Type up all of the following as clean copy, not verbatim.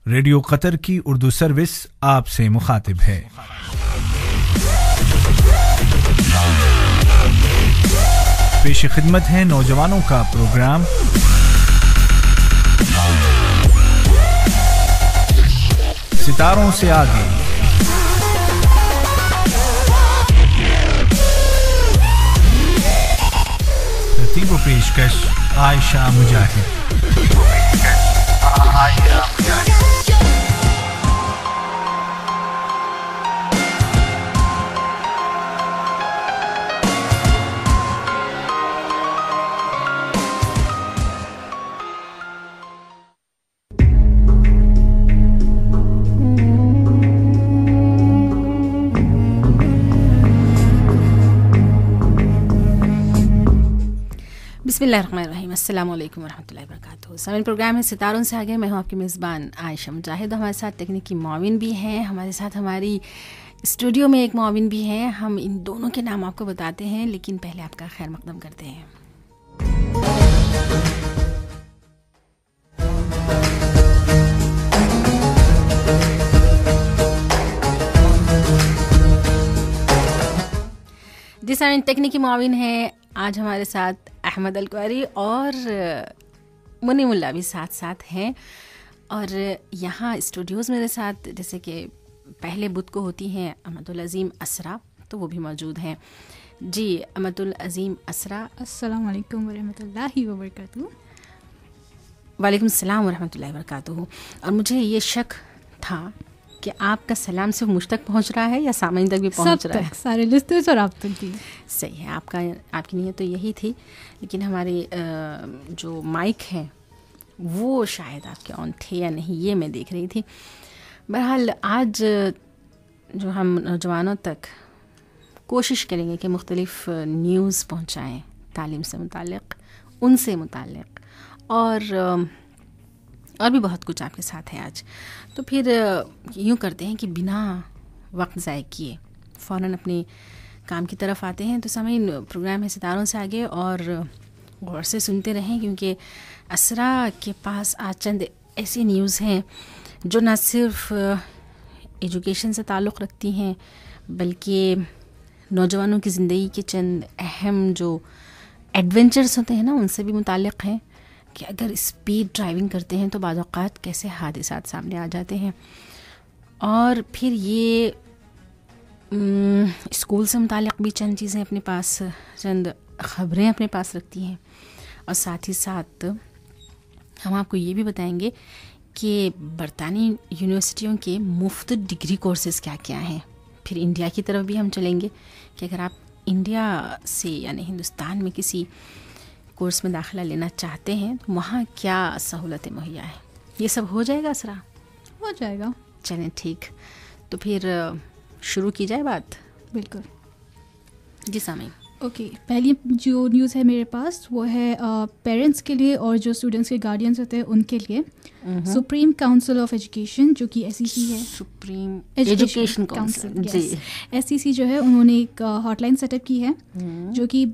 Radio Qatar की Urdu service आपसे मुखातिब है। पेश खिदमत है नौजवानों का प्रोग्राम सितारों से आगे। तरतीब व पेशकश आयशा मुजाहिद। बिस्मिल्लाहिर्रहमानिर्रहीम, अस्सलाम वालेकुम वरहमतुल्लाहि वबरकातुहू। सामईन प्रोग्राम है सितारों से आगे। मैं हूँ आपकी मेज़बान आयशा मुजाहिद। हमारे साथ तकनीकी मुआविन भी हैं, हमारे साथ हमारी स्टूडियो में एक मुआविन भी हैं। हम इन दोनों के नाम आपको बताते हैं, लेकिन पहले आपका खैर मकदम करते हैं। जी सामईन, तकनीकी मुआविन हैं आज हमारे साथ अहमद अलक्वारी और मुनीमुल्ला भी साथ साथ हैं। और यहाँ स्टूडियोज़ मेरे साथ जैसे कि पहले बुध को होती हैं अहमदुल अज़ीम असरा, तो वो भी मौजूद हैं। जी अहमदुल अज़ीम असरा, अस्सलाम वालेकुम वरहमतुल्लाहि वबरकातुहू। वालेकुम सलाम वरहमतुल्लाहि वबरकातुहू। और मुझे ये शक था कि आपका सलाम सिर्फ मुझ तक पहुँच रहा है या सामईन तक भी पहुँच रहा है? सारे लिस्टर्स और आप तक भी। सही है, आपकी नीयत तो यही थी, लेकिन हमारे जो माइक हैं वो शायद आपके ऑन थे या नहीं, ये मैं देख रही थी। बहरहाल आज जो हम नौजवानों तक कोशिश करेंगे कि मुख्तलिफ न्यूज़ पहुँचाएँ तालीम से मुताल्लिक़, उनसे मुताल्लिक़, और भी बहुत कुछ आपके साथ है आज। तो फिर यूँ करते हैं कि बिना वक्त ज़ाय किए फ़ौरन अपने काम की तरफ आते हैं। तो सामईन, प्रोग्राम है सितारों से आगे और गौर से सुनते रहें, क्योंकि असरा के पास आज चंद ऐसी न्यूज़ हैं जो न सिर्फ एजुकेशन से ताल्लुक़ रखती हैं, बल्कि नौजवानों की ज़िंदगी के चंद अहम जो एडवेंचर्स होते हैं ना, उनसे भी मुताल्लिक़ हैं कि अगर स्पीड ड्राइविंग करते हैं तो बाज़ औक़ात कैसे हादसात सामने आ जाते हैं। और फिर ये स्कूल से मुताल्लिक़ भी चंद चीज़ें अपने पास, चंद ख़बरें अपने पास रखती हैं। और साथ ही साथ हम आपको ये भी बताएंगे कि बरतानी यूनिवर्सिटियों के मुफ्त डिग्री कोर्सेज़ क्या क्या हैं। फिर इंडिया की तरफ भी हम चलेंगे कि अगर आप इंडिया से यानी हिंदुस्तान में किसी कोर्स में दाखिला लेना चाहते हैं तो वहाँ क्या सहूलतें मुहैया हैं। ये सब हो जाएगा असरा? हो जाएगा। चलें ठीक, तो फिर शुरू की जाए बात। बिल्कुल जी सामईन। ओके, पहली जो न्यूज़ है मेरे पास वो है पेरेंट्स के लिए और जो स्टूडेंट्स के गार्डियंस होते हैं उनके लिए। सुप्रीम काउंसिल ऑफ एजुकेशन, जो कि SEC है, सुप्रीम एजुकेशन काउंसिल, जी SEC जो है, उन्होंने एक हॉटलाइन सेटअप की है जो कि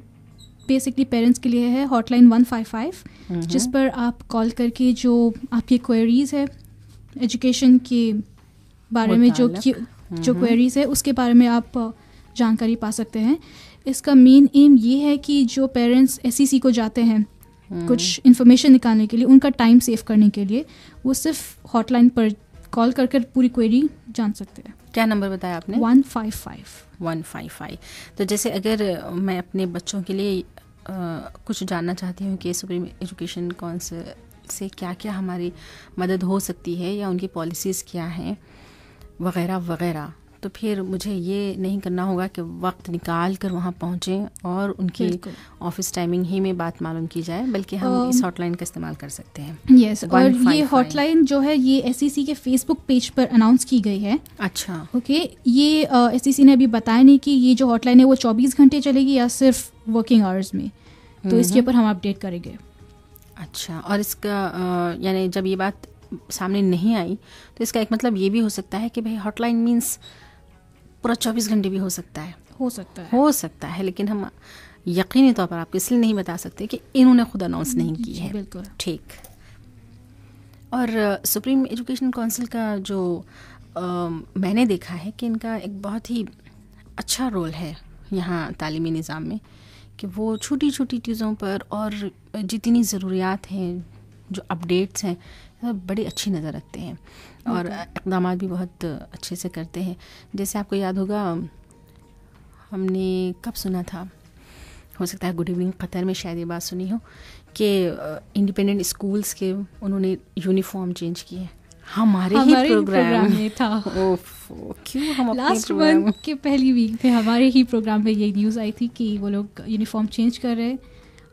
बेसिकली पेरेंट्स के लिए है, हॉटलाइन 155, जिस पर आप कॉल करके जो आपकी क्वेरीज़ है एजुकेशन के बारे में, जो क्वेरीज़ है उसके बारे में आप जानकारी पा सकते हैं। इसका मेन एम ये है कि जो पेरेंट्स SEC को जाते हैं कुछ इन्फॉर्मेशन निकालने के लिए, उनका टाइम सेव करने के लिए, वो सिर्फ हॉटलाइन पर कॉल कर पूरी क्वेरी जान सकते हैं। क्या नंबर बताया आपने? 155। तो जैसे अगर मैं अपने बच्चों के लिए कुछ जानना चाहती हूँ कि सुप्रीम एजुकेशन काउंसिल से क्या क्या हमारी मदद हो सकती है या उनकी पॉलिसीज़ क्या हैं वग़ैरह वग़ैरह, तो फिर मुझे ये नहीं करना होगा कि वक्त निकाल कर वहाँ पहुँचें और उनकी ऑफिस टाइमिंग ही में बात मालूम की जाए, बल्कि हम इस हॉटलाइन का इस्तेमाल कर सकते हैं। यस, और ये हॉटलाइन जो है ये SEC के फेसबुक पेज पर अनाउंस की गई है। अच्छा, ओके, ये SEC ने अभी बताया नहीं कि ये जो हॉटलाइन है वो 24 घंटे चलेगी या सिर्फ वर्किंग आवर्स में, तो इसके ऊपर हम अपडेट करेंगे। अच्छा, और इसका यानी जब ये बात सामने नहीं आई तो इसका एक मतलब ये भी हो सकता है कि भाई हॉटलाइन मीन्स पूरा 24 घंटे भी हो सकता है, लेकिन हम यकीनी तौर पर आपको इसलिए नहीं बता सकते कि इन्होंने खुद अनाउंस नहीं की है। बिल्कुल ठीक। और सुप्रीम एजुकेशन काउंसिल का जो मैंने देखा है कि इनका एक बहुत ही अच्छा रोल है यहाँ तालीमी निज़ाम में, कि वो छोटी छोटी चीज़ों पर और जितनी ज़रूरियात हैं, जो अपडेट्स हैं, बड़ी अच्छी नज़र रखते हैं और इक़दाम भी बहुत अच्छे से करते हैं। जैसे आपको याद होगा, हमने कब सुना था, हो सकता है गुड इवनिंग कतर में शायद ये बात सुनी हो, कि इंडिपेंडेंट स्कूल्स के उन्होंने यूनिफॉर्म चेंज किए। हमारे ही प्रोग्राम में था। क्यों हम लास्ट मंथ के पहली वीक पे हमारे ही प्रोग्राम में ये न्यूज़ आई थी कि वो लोग यूनिफॉर्म चेंज कर रहे हैं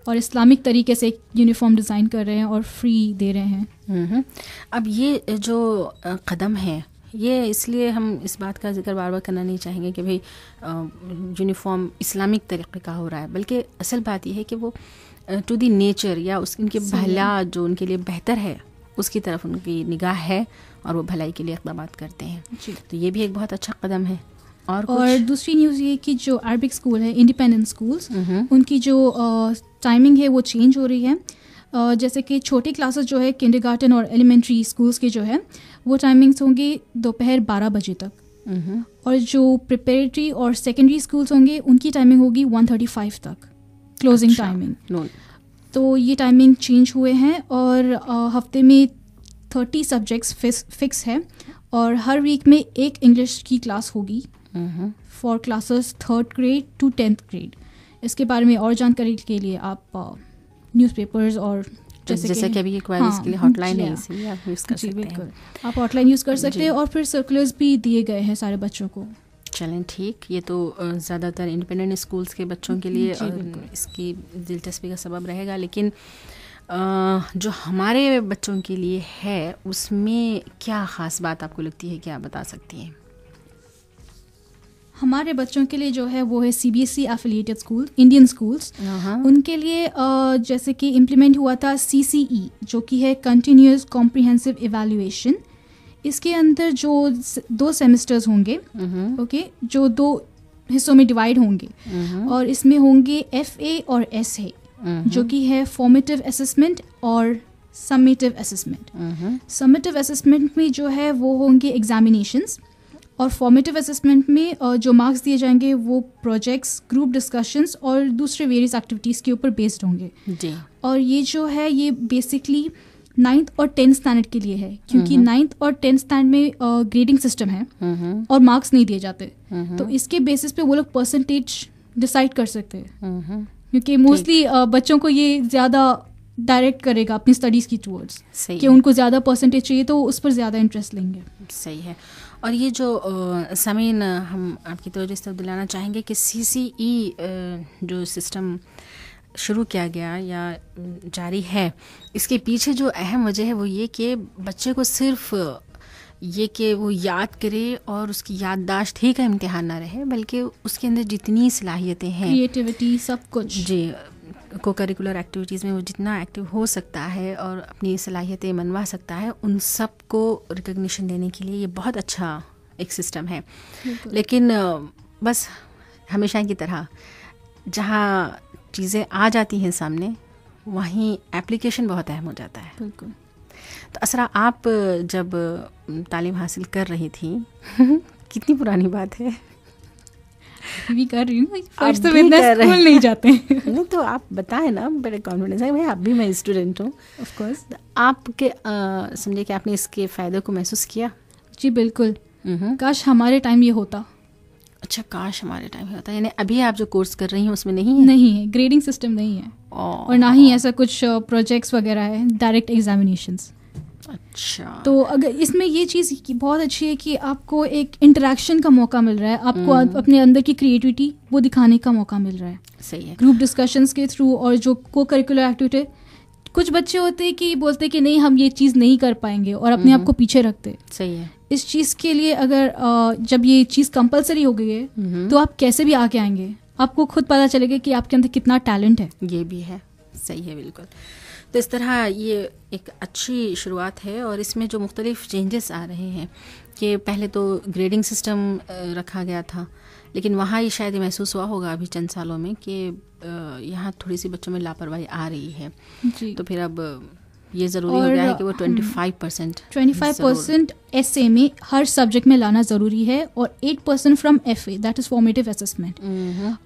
और इस्लामिक तरीके से यूनिफॉर्म डिज़ाइन कर रहे हैं और फ्री दे रहे हैं। अब ये जो कदम है, ये इसलिए हम इस बात का जिक्र बार बार करना नहीं चाहेंगे कि भाई यूनिफॉर्म इस्लामिक तरीके का हो रहा है, बल्कि असल बात यह है कि वो टू दी नेचर या उनके भला जो उनके लिए बेहतर है उसकी तरफ उनकी निगाह है और वो भलाई के लिए इक़दाम करते हैं। तो ये भी एक बहुत अच्छा कदम है। और दूसरी न्यूज़ ये कि जो अरबिक स्कूल है, इंडिपेंडेंट स्कूल्स, उनकी जो टाइमिंग है वो चेंज हो रही है। जैसे कि छोटी क्लासेस जो है किंडरगार्टन और एलिमेंट्री स्कूल्स के जो है वो टाइमिंग्स होंगे दोपहर 12 बजे तक, और जो प्रिपरेटरी और सेकेंडरी स्कूल्स होंगे उनकी टाइमिंग होगी 1:35 तक, क्लोजिंग टाइमिंग। तो ये टाइमिंग चेंज हुए हैं और हफ्ते में 30 सब्जेक्ट्स फिक्स है और हर वीक में एक इंग्लिश की क्लास होगी for classes 3rd grade two 10th grade. इसके बारे में और जानकारी के लिए आप न्यूज़पेपर्स और जैसे कि अभी क्वेरीज के लिए हॉटलाइन है, इसीलिए आप यूज़ कर सकते हैं। आप हॉटलाइन यूज़ कर सकते हैं और फिर सर्कुलर्स भी दिए गए हैं सारे बच्चों को। चलें ठीक, ये तो ज़्यादातर इंडिपेंडेंट स्कूल्स के बच्चों के लिए इसकी दिलचस्पी का सबब रहेगा, लेकिन जो हमारे बच्चों के लिए है उसमें क्या ख़ास बात आपको लगती है, क्या बता सकती हैं? हमारे बच्चों के लिए जो है वो है CBSE affiliated school, Indian schools. उनके लिए जैसे कि इम्प्लीमेंट हुआ था CCE, जो कि है कंटिन्यूअस कॉम्प्रिहेंसिव इवैल्यूएशन। इसके अंदर जो 2 सेमेस्टर्स होंगे, ओके, जो 2 हिस्सों में डिवाइड होंगे, और इसमें होंगे FA और SA, जो कि है फॉर्मेटिव असेसमेंट और समेटिव असेसमेंट। समेटिव असेसमेंट में जो है वो होंगे एग्जामिनेशंस, और फॉर्मेटिव असेसमेंट में जो मार्क्स दिए जाएंगे वो प्रोजेक्ट्स, ग्रुप डिस्कशंस और दूसरे वेरियस एक्टिविटीज़ के ऊपर बेस्ड होंगे जी। और ये जो है ये बेसिकली 9th और 10th स्टैंडर्ड के लिए है, क्योंकि 9th और 10th स्टैंडर्ड में ग्रेडिंग सिस्टम है और मार्क्स नहीं दिए जाते, तो इसके बेसिस पे वो लोग परसेंटेज डिसाइड कर सकते हैं, क्योंकि मोस्टली बच्चों को ये ज़्यादा डायरेक्ट करेगा अपनी स्टडीज़ की टूवर्ड्स कि उनको ज़्यादा परसेंटेज चाहिए तो उस पर ज़्यादा इंटरेस्ट लेंगे। सही है। और ये जो समीन, हम आपकी तवज्जो इस तरफ दिलाना चाहेंगे कि CCE जो सिस्टम शुरू किया गया या जारी है, इसके पीछे जो अहम वजह है वो ये कि बच्चे को सिर्फ ये कि वो याद करे और उसकी याददाश्त ही का इम्तिहान ना रहे, बल्कि उसके अंदर जितनी सलाहियतें हैं, क्रिएटिविटी, सब कुछ जी, को करिकुलर एक्टिविटीज़ में वो जितना एक्टिव हो सकता है और अपनी सलाहियतें मनवा सकता है, उन सब को रिकग्निशन देने के लिए ये बहुत अच्छा एक सिस्टम है। लेकिन बस हमेशा की तरह जहाँ चीज़ें आ जाती हैं सामने, वहीं एप्लीकेशन बहुत अहम हो जाता है। बिल्कुल। तो असरा, आप जब तालीम हासिल कर रही थी कितनी पुरानी बात है? भी कर रही हूँ, फर्स्ट तो इतना स्कूल नहीं जाते नहीं, तो आप बताएं ना, बड़े कॉन्फिडेंस है भाई, आप भी मैं स्टूडेंट हूँ ऑफ कोर्स। आपके समझे कि आपने इसके फ़ायदे को महसूस किया? जी बिल्कुल। काश हमारे टाइम ये होता। अच्छा, काश हमारे टाइम होता। यानी अभी आप जो कोर्स कर रही हैं उसमें नहीं है? नहीं है, ग्रेडिंग सिस्टम नहीं है और ना ही ऐसा कुछ प्रोजेक्ट्स वगैरह है, डायरेक्ट एग्जामिनेशंस। अच्छा, तो अगर इसमें ये चीज़ बहुत अच्छी है कि आपको एक इंटरेक्शन का मौका मिल रहा है, आपको अपने अंदर की क्रिएटिविटी वो दिखाने का मौका मिल रहा है। सही है। ग्रुप डिस्कशंस के थ्रू और जो को करिकुलर एक्टिविटी, कुछ बच्चे होते हैं कि बोलते हैं कि नहीं हम ये चीज़ नहीं कर पाएंगे और अपने आप को पीछे रखते। सही है। इस चीज़ के लिए अगर जब ये चीज़ कंपलसरी हो गई है तो आप कैसे भी आगे आएंगे, आपको खुद पता चलेगा कि आपके अंदर कितना टैलेंट है। ये भी है, सही है, बिल्कुल। तो इस तरह ये एक अच्छी शुरुआत है और इसमें जो मुख्तलिफ चेंजेस आ रहे हैं कि पहले तो ग्रेडिंग सिस्टम रखा गया था, लेकिन वहाँ ये शायद महसूस हुआ होगा अभी चंद सालों में कि यहाँ थोड़ी सी बच्चों में लापरवाही आ रही है जी। तो फिर अब ये ज़रूरी हो गया है कि वो 25% essay में हर सब्जेक्ट में लाना ज़रूरी है, और 8% from FA, that is formative assessment,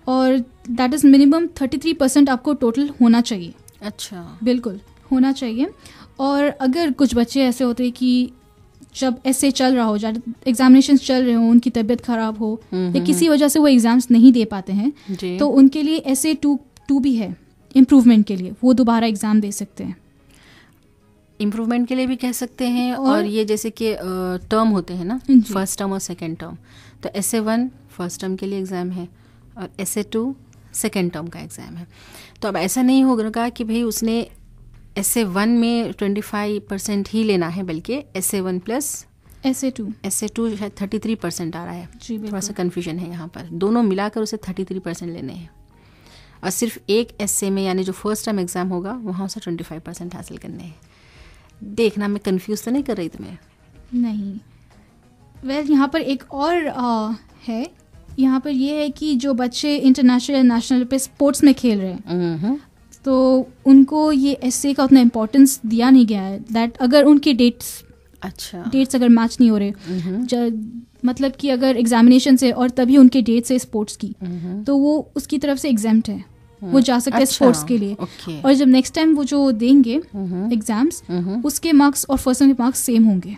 और दैट इज़ मिनिमम 33% आपको टोटल होना चाहिए। अच्छा, बिल्कुल होना चाहिए। और अगर कुछ बच्चे ऐसे होते हैं कि जब ऐसे चल रहा हो, जब एग्जामिनेशन चल रहे हो, उनकी तबीयत ख़राब हो या किसी वजह से वो एग्ज़ाम्स नहीं दे पाते हैं, तो उनके लिए essay 2 भी है इम्प्रूवमेंट के लिए, वो दोबारा एग्ज़ाम दे सकते हैं। इम्प्रूवमेंट के लिए भी कह सकते हैं। और ये जैसे कि टर्म होते हैं ना, फर्स्ट टर्म और सेकेंड टर्म, तो essay 1 फर्स्ट टर्म के लिए एग्ज़ाम है और essay 2 सेकेंड टर्म का एग्ज़ाम है। तो अब ऐसा नहीं होगा कि भाई उसने essay 1 में 25% ही लेना है, बल्कि essay 1 प्लस essay 2 शायद 33% आ रहा है। जी, थोड़ा सा कन्फ्यूजन है यहाँ पर, दोनों मिलाकर उसे 33% लेने हैं, और सिर्फ एक essay में यानी जो फर्स्ट टर्म एग्ज़ाम होगा वहाँ उसे 25% हासिल करने हैं। देखना, मैं कंफ्यूज तो नहीं कर रही तुम्हें? नहीं। वेल, यहाँ पर एक और है, यहाँ पर ये है कि जो बच्चे इंटरनेशनल या नेशनल पे स्पोर्ट्स में खेल रहे हैं, तो उनको ये essay का उतना इम्पोर्टेंस दिया नहीं गया है, दैट अगर उनकी डेट्स अगर मैच नहीं हो रहे, मतलब कि अगर एग्जामिनेशन से और तभी उनके डेट से स्पोर्ट्स की, तो वो उसकी तरफ से एग्जेम्प्ट है, वो जा सकते हैं स्पोर्ट्स के लिए। और जब नेक्स्ट टाइम वो जो देंगे एग्जाम्स, उसके मार्क्स और फर्स्ट टर्म के मार्क्स सेम होंगे।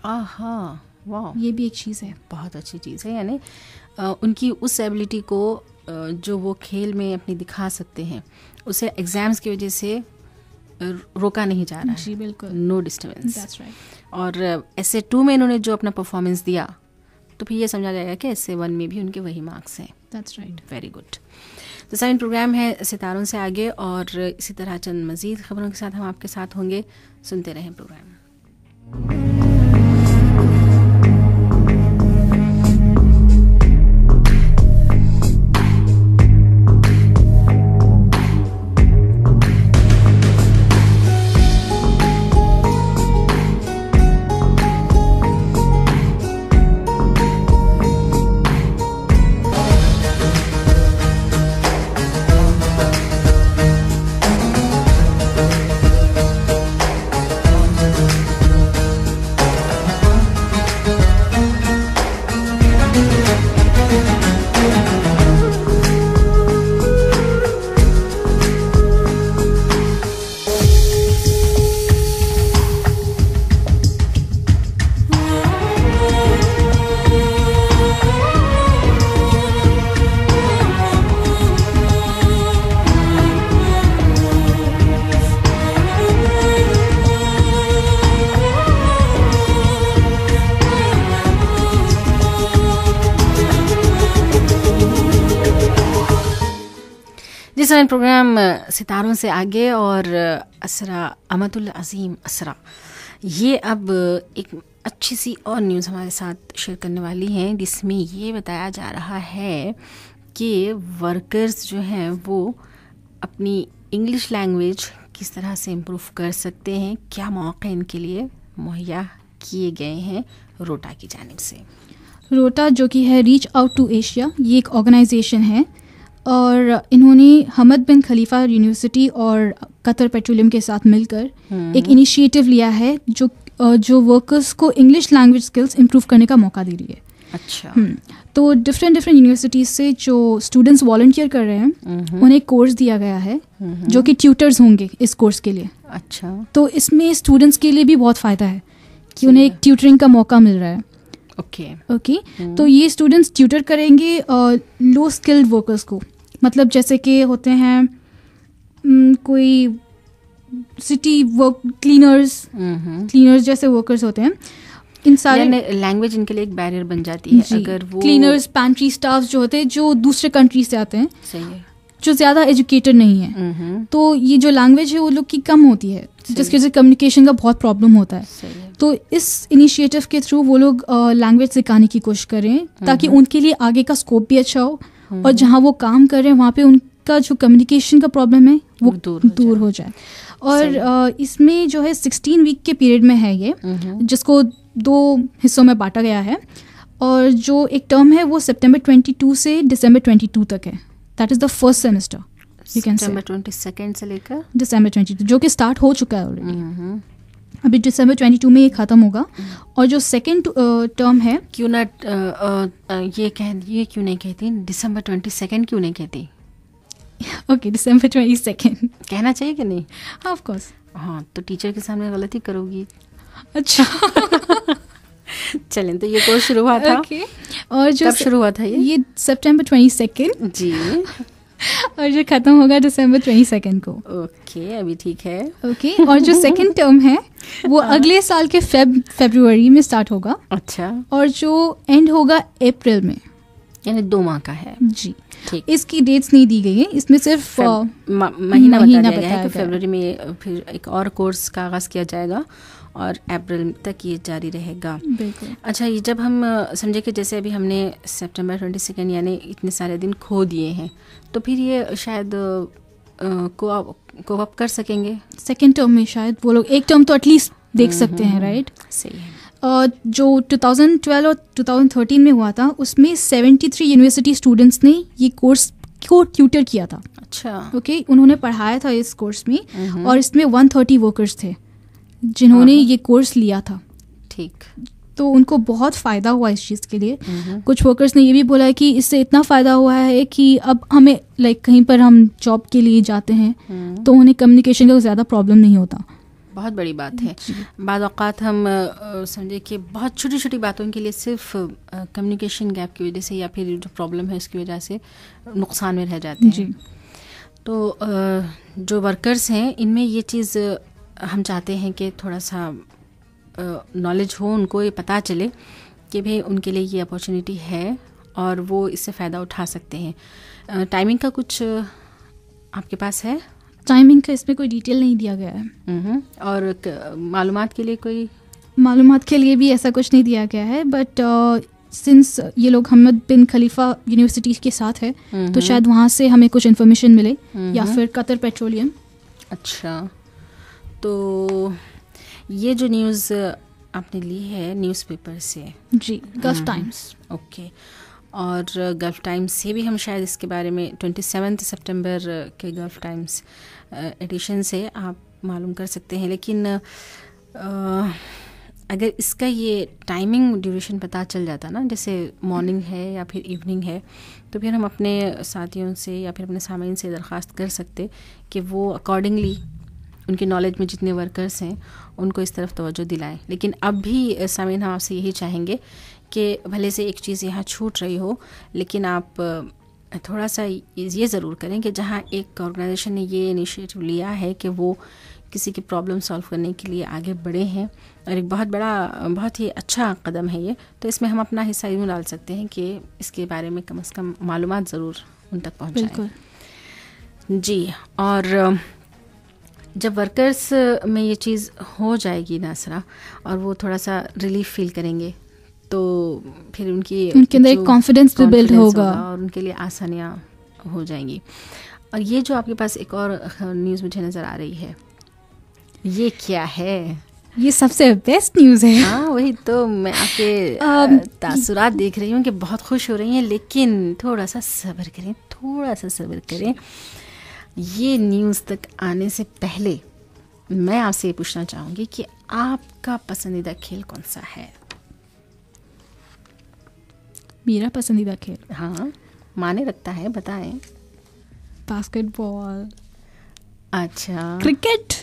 वाह, ये भी एक चीज़ है, बहुत अच्छी चीज़ है। यानी उनकी उस एबिलिटी को जो वो खेल में अपनी दिखा सकते हैं, उसे एग्जाम्स की वजह से रोका नहीं जा रहा है। जी बिल्कुल, नो डिस्टर्बेंस। That's right. और essay 2 में इन्होंने जो अपना परफॉर्मेंस दिया, तो फिर ये समझा जाएगा कि essay 1 में भी उनके वही मार्क्स हैं। That's right, very good. तो साइन प्रोग्राम है सितारों से आगे, और इसी तरह चंद मज़ीद खबरों के साथ हम आपके साथ होंगे। सुनते रहें प्रोग्राम। साइन प्रोग्राम सितारों से आगे, और असरा अमतुल अजीम असरा ये अब एक अच्छी सी और न्यूज़ हमारे साथ शेयर करने वाली हैं, जिसमें ये बताया जा रहा है कि वर्कर्स जो हैं वो अपनी इंग्लिश लैंग्वेज किस तरह से इम्प्रूव कर सकते हैं, क्या मौके इनके लिए मुहैया किए गए हैं रोटा की जानिब से। रोटा जो कि है रीच आउट टू एशिया, ये एक ऑर्गेनाइजेशन है, और इन्होंने हमद बिन खलीफा यूनिवर्सिटी और कतर पेट्रोलियम के साथ मिलकर एक इनिशिएटिव लिया है जो वर्कर्स को इंग्लिश लैंग्वेज स्किल्स इम्प्रूव करने का मौका दे रही है। अच्छा। तो डिफरेंट यूनिवर्सिटीज़ से जो स्टूडेंट्स वॉलंटियर कर रहे हैं उन्हें कोर्स दिया गया है जो कि ट्यूटर्स होंगे इस कोर्स के लिए। अच्छा। तो इसमें स्टूडेंट्स के लिए भी बहुत फ़ायदा है कि उन्हें एक ट्यूटरिंग का मौका मिल रहा है। ओके। तो ये स्टूडेंट्स ट्यूटर करेंगे लो स्किल्ड वर्कर्स को, मतलब जैसे कि होते हैं कोई सिटी वर्क क्लीनर्स जैसे वर्कर्स होते हैं, इन सारे लैंग्वेज इनके लिए एक बैरियर बन जाती है। अगर वो क्लीनर्स, पैंट्री स्टाफ जो होते हैं जो दूसरे कंट्री से आते हैं, सही है, जो ज़्यादा एजुकेटेड नहीं है, तो ये जो लैंग्वेज है वो लोग की कम होती है, जिसकी वजह से कम्युनिकेशन का बहुत प्रॉब्लम होता है। तो इस इनिशिएटिव के थ्रू वो लोग लैंग्वेज सिखाने की कोशिश करें ताकि उनके लिए आगे का स्कोप भी अच्छा हो, और जहाँ वो काम कर रहे हैं वहाँ पे उनका जो कम्युनिकेशन का प्रॉब्लम है वो दूर हो जाए। और इसमें जो है 16 वीक के पीरियड में है ये, जिसको 2 हिस्सों में बांटा गया है, और जो एक टर्म है वो सितंबर 22 से दिसंबर 22 तक है। That is the first semester. You can say September 22 से लेकर December 22, जो कि स्टार्ट हो चुका है ऑलरेडी। अभी December 22 में ये ख़त्म होगा। और जो सेकेंड टर्म है, क्यों ना ये क्यों नहीं कहती December 22 क्यों नहीं कहती? ओके, December 22 कहना चाहिए कि नहीं? हाँ, ऑफ कोर्स। हाँ, तो टीचर के सामने गलती करोगी। अच्छा चलें, तो ये कोर्स शुरू हुआ था। ओके, और जो कब शुरू हुआ था ये? September 22 जी। और जो ख़त्म होगा December 22 को। ओके, अभी ठीक है। ओके, और जो सेकेंड टर्म है वो अगले साल के फरवरी में स्टार्ट होगा, अच्छा, और जो एंड होगा अप्रैल में, यानी 2 माह का है। जी। ठीक। इसकी डेट्स नहीं दी गई है, इसमें सिर्फ महीना बता दिया गया है कि गया। फरवरी में फिर एक और कोर्स का आगाज़ किया जाएगा और अप्रैल तक ये जारी रहेगा। बिल्कुल। अच्छा, ये जब हम समझे कि जैसे अभी हमने September 22 यानी इतने सारे दिन खो दिए हैं, तो फिर ये शायद को अप कर सकेंगे। सेकेंड टर्म में शायद वो लोग एक टर्म तो एटलीस्ट देख सकते हैं, राइट? सही है। जो 2012 और 2013 में हुआ था, उसमें 73 यूनिवर्सिटी स्टूडेंट्स ने ये कोर्स को ट्यूटर किया था। अच्छा, ओके, उन्होंने पढ़ाया था इस कोर्स में, और इसमें 130 वर्कर्स थे जिन्होंने ये कोर्स लिया था। ठीक। तो उनको बहुत फ़ायदा हुआ इस चीज़ के लिए। कुछ वर्कर्स ने ये भी बोला है कि इससे इतना फ़ायदा हुआ है कि अब हमें कहीं पर हम जॉब के लिए जाते हैं तो उन्हें कम्युनिकेशन का ज़्यादा प्रॉब्लम नहीं होता। बहुत बड़ी बात है। बाद औक़ात हम समझे कि बहुत छोटी छोटी बातों के लिए सिर्फ कम्युनिकेशन गैप की वजह से या फिर जो प्रॉब्लम है उसकी वजह से नुकसान में रह जाते हैं। जी। तो जो वर्कर्स हैं, इनमें ये चीज़ हम चाहते हैं कि थोड़ा सा नॉलेज हो, उनको ये पता चले कि भाई उनके लिए ये अपॉर्चुनिटी है और वो इससे फ़ायदा उठा सकते हैं। टाइमिंग का कुछ आपके पास है? टाइमिंग का इसमें कोई डिटेल नहीं दिया गया है। और मालूमात के लिए कोई? मालूमात के लिए भी ऐसा कुछ नहीं दिया गया है, बट सिंस ये लोग हमद बिन खलीफा यूनिवर्सिटी के साथ है तो शायद वहाँ से हमें कुछ इन्फॉर्मेशन मिले, या फिर कतर पेट्रोलियम। अच्छा, तो ये जो न्यूज़ आपने ली है न्यूज़पेपर से? जी, गल्फ टाइम्स। ओके, और गल्फ टाइम्स से भी हम शायद इसके बारे में 27 सितंबर के गल्फ टाइम्स एडिशन से आप मालूम कर सकते हैं। लेकिन अगर इसका ये टाइमिंग ड्यूरेशन पता चल जाता ना, जैसे मॉर्निंग है या फिर इवनिंग है, तो फिर हम अपने साथियों से या फिर अपने सामीन से दरख्वास्त कर सकते कि वो अकॉर्डिंगली उनके नॉलेज में जितने वर्कर्स हैं उनको इस तरफ तवज्जो दिलाएं। लेकिन अब भी सामीन हम आपसे यही चाहेंगे कि भले से एक चीज़ यहाँ छूट रही हो, लेकिन आप थोड़ा सा ये ज़रूर करें कि जहाँ एक ऑर्गेनाइजेशन ने ये इनिशिएटिव लिया है कि वो किसी की प्रॉब्लम सॉल्व करने के लिए आगे बढ़े हैं और एक बहुत ही अच्छा कदम है ये, तो इसमें हम अपना हिस्सा यूँ डाल सकते हैं कि इसके बारे में कम से कम मालूमात ज़रूर उन तक पहुँचाएं। जी, और जब वर्कर्स में ये चीज़ हो जाएगी नासरा और वो थोड़ा सा रिलीफ फील करेंगे, तो फिर उनके अंदर एक कॉन्फिडेंस भी बिल्ड होगा और उनके लिए आसानियाँ हो जाएंगी। और ये जो आपके पास एक और न्यूज़ मुझे नज़र आ रही है, ये क्या है? ये सबसे बेस्ट न्यूज़ है। हाँ, वही तो मैं आपके तासुरात देख रही हूँ कि बहुत खुश हो रही हैं, लेकिन थोड़ा सा सब्र करें। ये न्यूज़ तक आने से पहले मैं आपसे ये पूछना चाहूँगी कि आपका पसंदीदा खेल कौन सा है? मेरा पसंदीदा खेल, हाँ, माने रखता है, बताएं। बास्केटबॉल। अच्छा, क्रिकेट।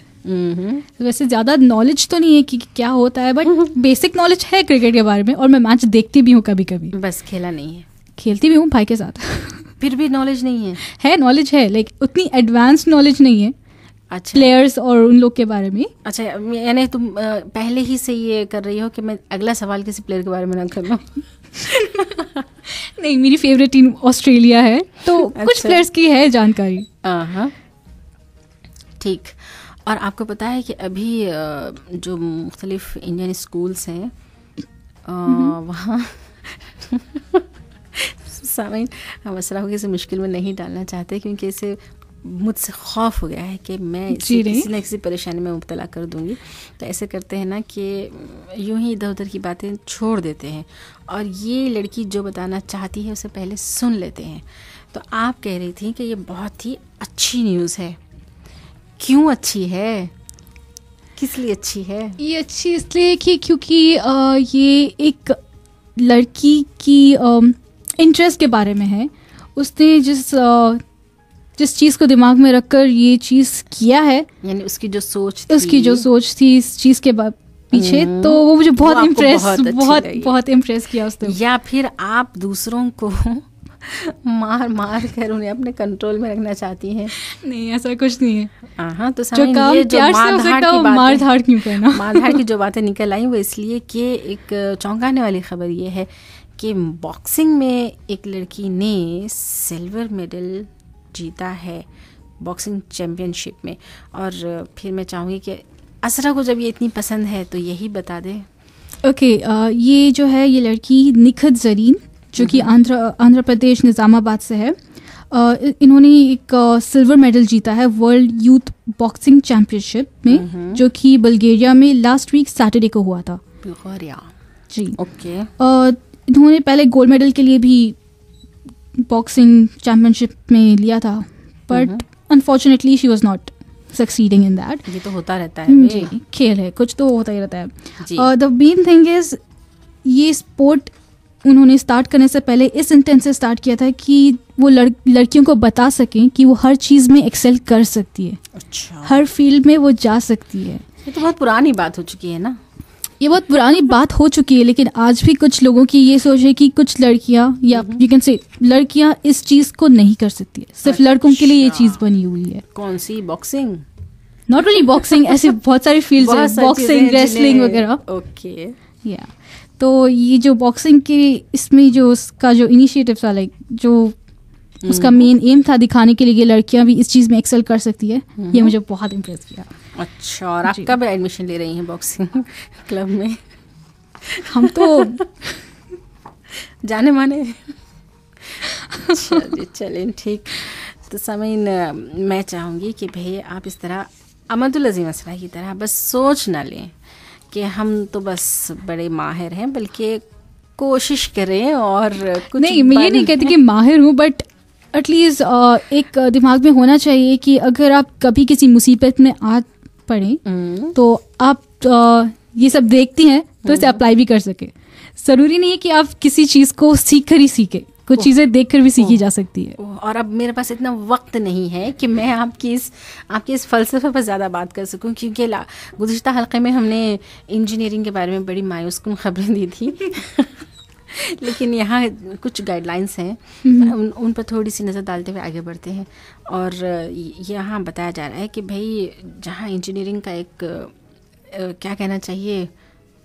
वैसे ज़्यादा नॉलेज तो नहीं है कि क्या होता है, बट बेसिक नॉलेज है क्रिकेट के बारे में, और मैं मैच देखती भी हूँ कभी कभी। बस खेला नहीं है? खेलती भी हूँ भाई के साथ। फिर भी नॉलेज नहीं है? है, नॉलेज है, लेकिन उतनी एडवांस नॉलेज नहीं है। अच्छा, प्लेयर्स और उन लोग के बारे में। अच्छा, यानी तुम पहले ही से ये कर रही हो कि मैं अगला सवाल किसी प्लेयर के बारे में ना करना। नहीं, मेरी फेवरेट टीम ऑस्ट्रेलिया है, तो कुछ प्लेयर्स की है जानकारी। हाँ, ठीक। और आपको पता है कि अभी जो मुख्तलिफ इंडियन स्कूल्स हैं वहाँ सामीन, हम असरा को किसी मुश्किल में नहीं डालना चाहते, क्योंकि इसे मुझसे खौफ हो गया है कि मैं इसे किसी न किसी परेशानी में मुब्तला कर दूंगी। तो ऐसे करते हैं ना कि यूं ही इधर उधर की बातें छोड़ देते हैं और ये लड़की जो बताना चाहती है उसे पहले सुन लेते हैं। तो आप कह रही थी कि ये बहुत ही अच्छी न्यूज़ है। क्यों अच्छी है, किस लिए अच्छी है? ये अच्छी इसलिए कि क्योंकि ये एक लड़की की इंटरेस्ट के बारे में है। उसने जिस चीज़ को दिमाग में रखकर ये चीज़ किया है, यानी उसकी जो सोच थी इस चीज़ के पीछे, तो वो मुझे बहुत इम्प्रेस किया उसने। या फिर आप दूसरों को मार कर उन्हें अपने कंट्रोल में रखना चाहती हैं? नहीं, ऐसा कुछ नहीं है। हाँ, तो जो काम प्यार से हो सकता है मार-धाड़ क्यों करना? मार-धाड़ की जो बातें निकल आई वो इसलिए कि एक चौंकाने वाली खबर ये है कि बॉक्सिंग में एक लड़की ने सिल्वर मेडल जीता है बॉक्सिंग चैम्पियनशिप में। और फिर मैं चाहूँगी कि असरा को जब ये इतनी पसंद है तो यही बता दे। ओके, ये जो है ये लड़की निखत ज़रीन, जो कि आंध्र प्रदेश निज़ामाबाद से है। इन्होंने एक सिल्वर मेडल जीता है वर्ल्ड यूथ बॉक्सिंग चैम्पियनशिप में, जो कि बल्गेरिया में लास्ट वीक सैटरडे को हुआ था। बुल्गारिया जी, ओके। इन्होंने पहले गोल्ड मेडल के लिए भी बॉक्सिंग चैम्पियनशिप में लिया था, but unfortunately she was not succeeding in that. ये तो होता रहता है जी, खेल है, कुछ तो होता ही रहता है। द मेन थिंग इज ये स्पोर्ट उन्होंने स्टार्ट करने से पहले इस इंटेंट से स्टार्ट किया था कि वो लड़कियों को बता सकें कि वो हर चीज़ में एक्सेल कर सकती है। अच्छा। हर फील्ड में वो जा सकती है। ये तो बहुत पुरानी बात हो चुकी है ना? ये बहुत पुरानी बात हो चुकी है, लेकिन आज भी कुछ लोगों की ये सोच है कि कुछ लड़कियां या यू कैन से लड़कियां इस चीज़ को नहीं कर सकती है। सिर्फ लड़कों के लिए ये चीज़ बनी हुई है। कौन सी? बॉक्सिंग? नॉट ओनली बॉक्सिंग, ऐसे बहुत सारी फील्ड्स हैं, बॉक्सिंग, रेसलिंग वगैरह। ओके, या तो ये जो बॉक्सिंग के इसमें जो उसका जो इनिशिएटिव था, लाइक जो उसका मेन एम था दिखाने के लिए कि लड़कियां भी इस चीज़ में एक्सेल कर सकती है, ये मुझे बहुत इम्प्रेस किया। अच्छा, और आप कब एडमिशन ले रही हैं बॉक्सिंग क्लब में? हम तो जाने माने। चलें, ठीक। तो समईन, मैं चाहूँगी कि भाई आप इस तरह अमदुल अज़ीम असरा की तरह बस सोच ना लें कि हम तो बस बड़े माहिर हैं, बल्कि कोशिश करें और कुछ नहीं, मैं ये नहीं कहती कि माहिर हूँ, बट एटलीस्ट एक दिमाग में होना चाहिए कि अगर आप कभी किसी मुसीबत में आ पड़े तो आप ये सब देखती हैं तो इसे अप्लाई भी कर सके। ज़रूरी नहीं है कि आप किसी चीज़ को सीख कर ही सीखे, कुछ चीज़ें देख कर भी सीखी जा सकती है। और अब मेरे पास इतना वक्त नहीं है कि मैं आपकी इस फ़लसफ़े पर ज़्यादा बात कर सकूं, क्योंकि गुज़िश्ता हल्के में हमने इंजीनियरिंग के बारे में बड़ी मायूसकुन खबरें दी थी। लेकिन यहाँ कुछ गाइडलाइंस हैं, उन पर थोड़ी सी नज़र डालते हुए आगे बढ़ते हैं। और यहाँ बताया जा रहा है कि भाई जहाँ इंजीनियरिंग का एक क्या कहना चाहिए,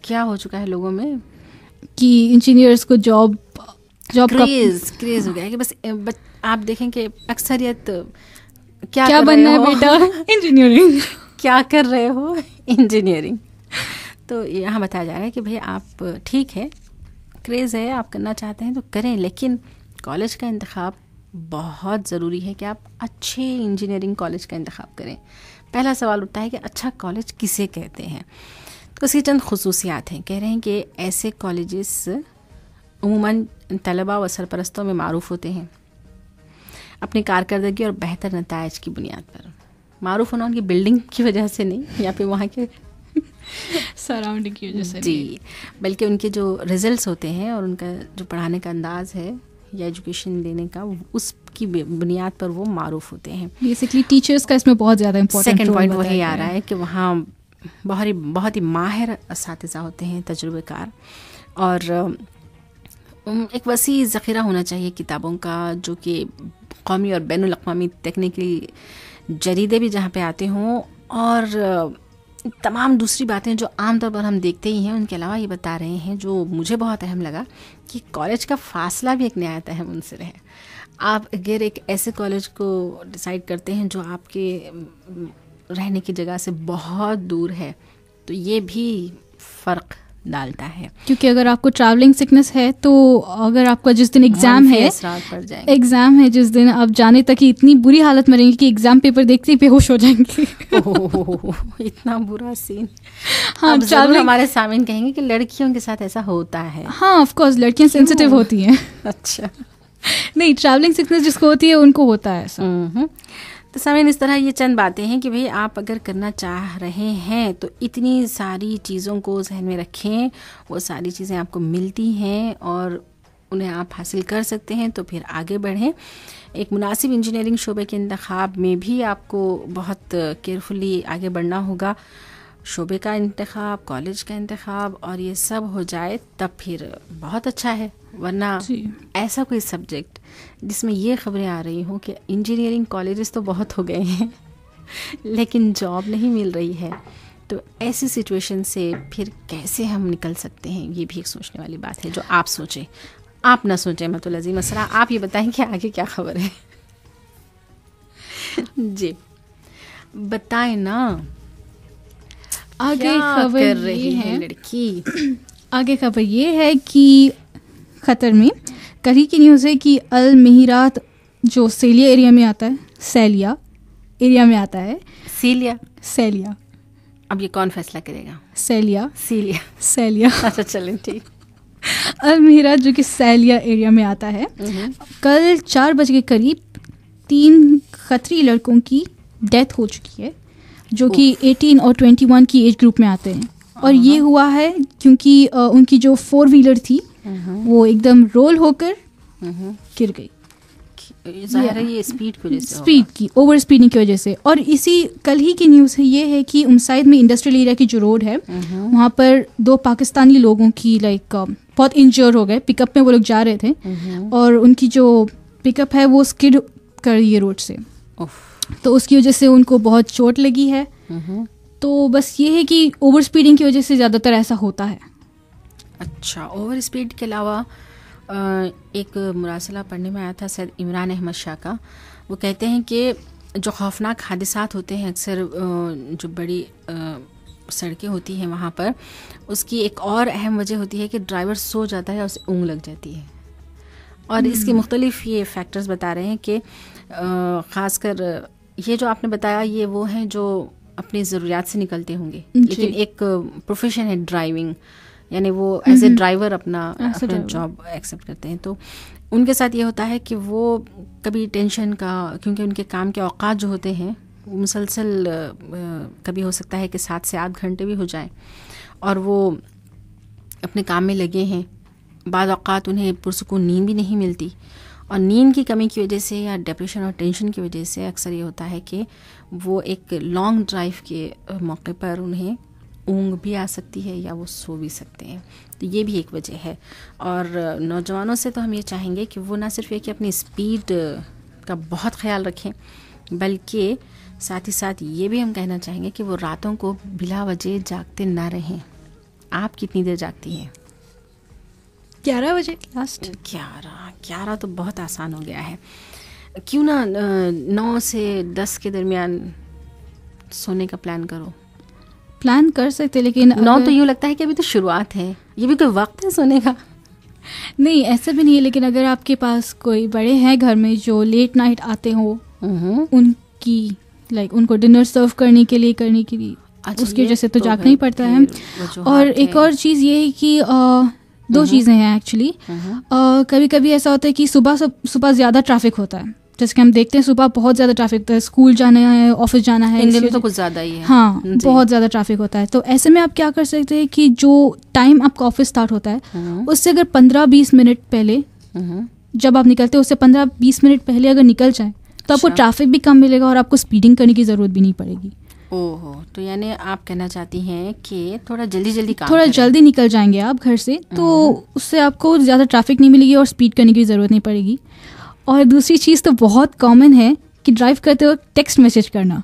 क्या हो चुका है लोगों में कि इंजीनियर्स को जॉब क्रेज हो गया है कि बस आप देखें कि अक्सरियत क्या बनना है बेटा, इंजीनियरिंग। क्या कर रहे हो? इंजीनियरिंग। तो यहाँ बताया जा रहा है कि भाई आप ठीक है, क्रेज़ है, आप करना चाहते हैं तो करें, लेकिन कॉलेज का इंतखाब बहुत ज़रूरी है कि आप अच्छे इंजीनियरिंग कॉलेज का इंतखाब करें। पहला सवाल उठता है कि अच्छा कॉलेज किसे कहते हैं? तो उसकी चंद खुसूसियात हैं। कह रहे हैं कि ऐसे कॉलेजेस उमूमन तलबा व सरपरस्तों में मारूफ होते हैं अपनी कारकर्दगी और बेहतर नताइज की बुनियाद पर। मारूफ होना उनकी बिल्डिंग की वजह से नहीं या फिर वहाँ के सराउंडिंग की वजह से जी, बल्कि उनके जो रिजल्ट्स होते हैं और उनका जो पढ़ाने का अंदाज है या एजुकेशन देने का, उसकी बुनियाद पर वो मारूफ होते हैं। बेसिकली टीचर्स का इसमें बहुत ज़्यादा इम्पोर्टेंट सेकंड पॉइंट वही आ रहा है कि वहाँ बहुत ही माहिर असातिज़ा होते हैं, तजुर्बेकार, और एक वसी ज़ख़ीरा होना चाहिए किताबों का, जो कि कौमी और बैनुल अक़वामी टेक्निकली जरीदे भी जहाँ पे आते हों, और तमाम दूसरी बातें जो आमतौर पर हम देखते ही हैं। उनके अलावा ये बता रहे हैं, जो मुझे बहुत अहम लगा, कि कॉलेज का फ़ासला भी एक नहायत अहम उनसे है। आप अगर एक ऐसे कॉलेज को डिसाइड करते हैं जो आपके रहने की जगह से बहुत दूर है, तो ये भी फ़र्क डालता है। क्योंकि अगर आपको ट्रैवलिंग सिकनेस है तो अगर आपका जिस दिन एग्ज़ाम है जिस दिन आप जाने तक ही इतनी बुरी हालत में रहेंगे कि एग्ज़ाम पेपर देखते ही बेहोश हो जाएंगे। इतना बुरा सीन। हाँ, ट्रैवलिंग हमारे सामने कहेंगे कि लड़कियों के साथ ऐसा होता है। हाँ, ऑफ कोर्स लड़कियां सेंसिटिव होती हैं। अच्छा, नहीं, ट्रैवलिंग सिकनेस जिसको होती है उनको होता है ऐसा। तो समय इस तरह ये चंद बातें हैं कि भाई आप अगर करना चाह रहे हैं तो इतनी सारी चीज़ों को जहन में रखें, वो सारी चीज़ें आपको मिलती हैं और उन्हें आप हासिल कर सकते हैं, तो फिर आगे बढ़ें। एक मुनासिब इंजीनियरिंग शोबे के इंतखाब में भी आपको बहुत केयरफुली आगे बढ़ना होगा। शोबे का इंतखाब, कॉलेज का इंतखाब और ये सब हो जाए तब फिर बहुत अच्छा है, वरना ऐसा कोई सब्जेक्ट जिसमें ये खबरें आ रही हों कि इंजीनियरिंग कॉलेजेस तो बहुत हो गए हैं लेकिन जॉब नहीं मिल रही है, तो ऐसी सिचुएशन से फिर कैसे हम निकल सकते हैं, ये भी एक सोचने वाली बात है जो आप सोचें। आप ना सोचें मतलब अजीम असरा, आप ये बताएं कि आगे क्या खबर है जी बताएं ना, आगे खबर कर रही ये है है लड़की। आगे खबर ये है कि कतर में कल ही की न्यूज़ है कि अल महिरात जो सेलिया एरिया में आता है, सेलिया एरिया में आता है, सेलिया अब ये कौन फैसला करेगा? सेलिया सेलिया अच्छा चलें ठीक। अल महिरात जो कि सेलिया एरिया में आता है, कल 4 बजे के करीब 3 खतरी लड़कों की डेथ हो चुकी है जो कि 18 और 21 की एज ग्रुप में आते हैं। और ये हुआ है क्योंकि उनकी जो 4 व्हीलर थी वो एकदम रोल होकर गिर गई। ज़ाहिर है ये स्पीड की वजह से, स्पीड की ओवर स्पीडिंग की वजह से। और इसी कल ही की न्यूज़ है ये है कि उमसाइद में इंडस्ट्रियल एरिया की जो रोड है वहाँ पर 2 पाकिस्तानी लोगों की बहुत इंजर हो गए। पिकअप में वो लोग जा रहे थे और उनकी जो पिकअप है वो स्किड कर रही है रोड से, तो उसकी वजह से उनको बहुत चोट लगी है। तो बस ये है कि ओवर स्पीडिंग की वजह से ज़्यादातर ऐसा होता है। अच्छा, ओवर स्पीड के अलावा एक मुरासला पढ़ने में आया था सैयद इमरान अहमद शाह का, वो कहते हैं कि जो खौफनाक हादिसात होते हैं अक्सर जो बड़ी सड़कें होती हैं वहाँ पर, उसकी एक और अहम वजह होती है कि ड्राइवर सो जाता है और उसे ऊँग लग जाती है। और इसके मुख्तलिफ ये फैक्टर्स बता रहे हैं कि ख़ासकर ये जो आपने बताया ये वो हैं जो अपनी ज़रूरियात से निकलते होंगे, लेकिन एक प्रोफेशन है ड्राइविंग, यानी वो एज ए ड्राइवर अपना जॉब एक्सेप्ट करते हैं। तो उनके साथ ये होता है कि वो कभी टेंशन का, क्योंकि उनके काम के औकात जो होते हैं वो मुसलसल कभी हो सकता है कि 7 से 8 घंटे भी हो जाएं और वो अपने काम में लगे हैं। बाद औकात उन्हें पुरसुकून नींद भी नहीं मिलती और नींद की कमी की वजह से या डिप्रेशन और टेंशन की वजह से अक्सर ये होता है कि वो एक लॉन्ग ड्राइव के मौके पर उन्हें ऊँग भी आ सकती है या वो सो भी सकते हैं। तो ये भी एक वजह है। और नौजवानों से तो हम ये चाहेंगे कि वो ना सिर्फ ये कि अपनी स्पीड का बहुत ख्याल रखें, बल्कि साथ ही साथ ये भी हम कहना चाहेंगे कि वो रातों को बिला वजह जागते ना रहें। आप कितनी देर जागती हैं? 11 बजे लास्ट। 11 तो बहुत आसान हो गया है। क्यों ना 9 से 10 के दरमियान सोने का प्लान करो। प्लान कर सकते, लेकिन 9 तो यूँ लगता है कि अभी तो शुरुआत है, ये भी कोई वक्त है सोने का? नहीं, ऐसा भी नहीं है, लेकिन अगर आपके पास कोई बड़े हैं घर में जो लेट नाइट आते हो, उनकी उनको डिनर सर्व करने के लिए उसकी वजह से तो जागना ही पड़ता है। और एक और चीज़ ये है कि 2 चीज़ें हैं एक्चुअली। कभी कभी ऐसा होता है कि सुबह ज़्यादा ट्रैफिक होता है, जैसे कि हम देखते हैं सुबह बहुत ज़्यादा ट्रैफिक होता है, स्कूल जाना है, ऑफिस जाना है, इन दिनों तो कुछ ज़्यादा ही है। हाँ, बहुत ज़्यादा ट्रैफिक होता है। तो ऐसे में आप क्या कर सकते हैं कि जो टाइम आपका ऑफिस स्टार्ट होता है उससे अगर 15-20 मिनट पहले जब आप निकलते हैं उससे 15-20 मिनट पहले अगर निकल जाए तो आपको ट्रैफिक भी कम मिलेगा और आपको स्पीडिंग करने की ज़रूरत भी नहीं पड़ेगी। ओहो, तो यानी आप कहना चाहती हैं कि थोड़ा जल्दी निकल जाएंगे आप घर से, तो उससे आपको ज़्यादा ट्रैफिक नहीं मिलेगी और स्पीड करने की ज़रूरत नहीं पड़ेगी। और दूसरी चीज़ तो बहुत कॉमन है कि ड्राइव करते वक्त टेक्स्ट मैसेज करना।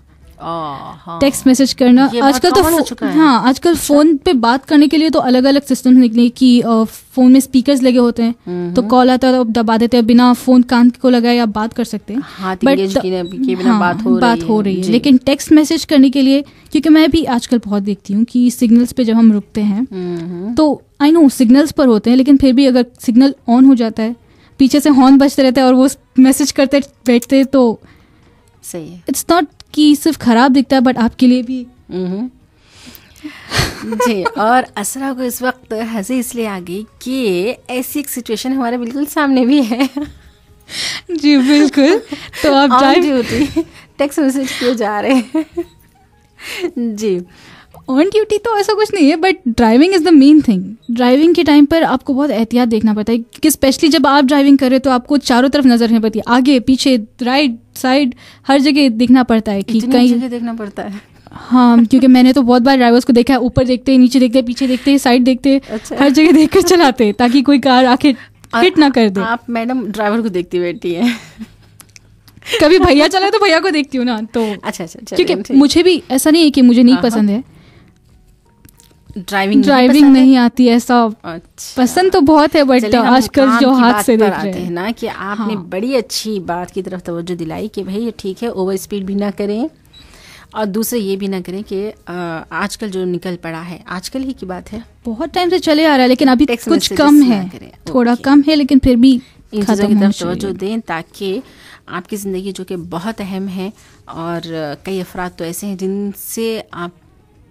टेक्स्ट मैसेज करना आजकल तो हाँ, आजकल फ़ोन पे बात करने के लिए तो अलग अलग सिस्टम निकले कि फ़ोन में स्पीकर्स लगे होते हैं, तो कॉल आता है तो दबा देते हैं, बिना फ़ोन कान को लगाए आप बात कर सकते हैं। बात हो रही है। लेकिन टेक्स्ट मैसेज करने के लिए, क्योंकि मैं भी आजकल बहुत देखती हूँ कि सिग्नल्स पे जब हम रुकते हैं तो आई नो सिग्नल्स पर होते हैं, लेकिन फिर भी अगर सिग्नल ऑन हो जाता है, पीछे से हॉर्न बजते रहते हैं और वो मैसेज करते बैठते हैं, तो सही है। इट्स नॉट कि सिर्फ खराब दिखता है, बट आपके लिए भी जी। और असरा को इस वक्त हंसी इसलिए आ गई कि ऐसी एक सिचुएशन हमारे बिल्कुल सामने भी है। जी बिल्कुल। तो आप टेक्स्ट मैसेज क्यों जा रहे हैं? जी, ऑन ड्यूटी तो ऐसा कुछ नहीं है, but driving is the main thing. Driving के टाइम पर आपको बहुत एहतियात देखना पड़ता है, क्योंकि स्पेशली जब आप ड्राइविंग कर रहे हो तो आपको चारों तरफ नजर रखनी पड़ती है, आगे पीछे राइट साइड हर जगह देखना पड़ता है कि कहीं जगह देखना पड़ता है. हाँ, क्योंकि मैंने तो बहुत बार ड्राइवर्स को देखा है, ऊपर देखते हैं, नीचे देखते हैं, पीछे देखते हैं, साइड देखते हैं, अच्छा. हर जगह देख कर चलाते हैं ताकि कोई कार आके हिट ना कर दे. आप मैडम ड्राइवर को देखती बैठी हैं? कभी भैया चला तो भैया को देखती हूँ ना, तो अच्छा, क्योंकि मुझे भी ऐसा नहीं है कि मुझे नहीं पसंद है, ड्राइविंग नहीं आती ऐसा. अच्छा. पसंद तो बहुत है, बट आजकल जो हाथ से देख रहे हैं ना कि आपने हाँ. बड़ी अच्छी बात की तरफ तवज्जो दिलाई कि भाई ठीक है, ओवर स्पीड भी ना करें, और दूसरे ये भी ना करें कि आजकल जो निकल पड़ा है, आजकल ही की बात है, बहुत टाइम से चले आ रहा है, लेकिन अभी टेक्स्ट कुछ मैसेजेस कम ना है, करें. थोड़ा ओके. कम है, लेकिन फिर भी इन चीज़ों खत्म की होना तरफ तवज्जो चाहिए. दें ताकि आपकी ज़िंदगी जो कि बहुत अहम है, और कई अफराद तो ऐसे हैं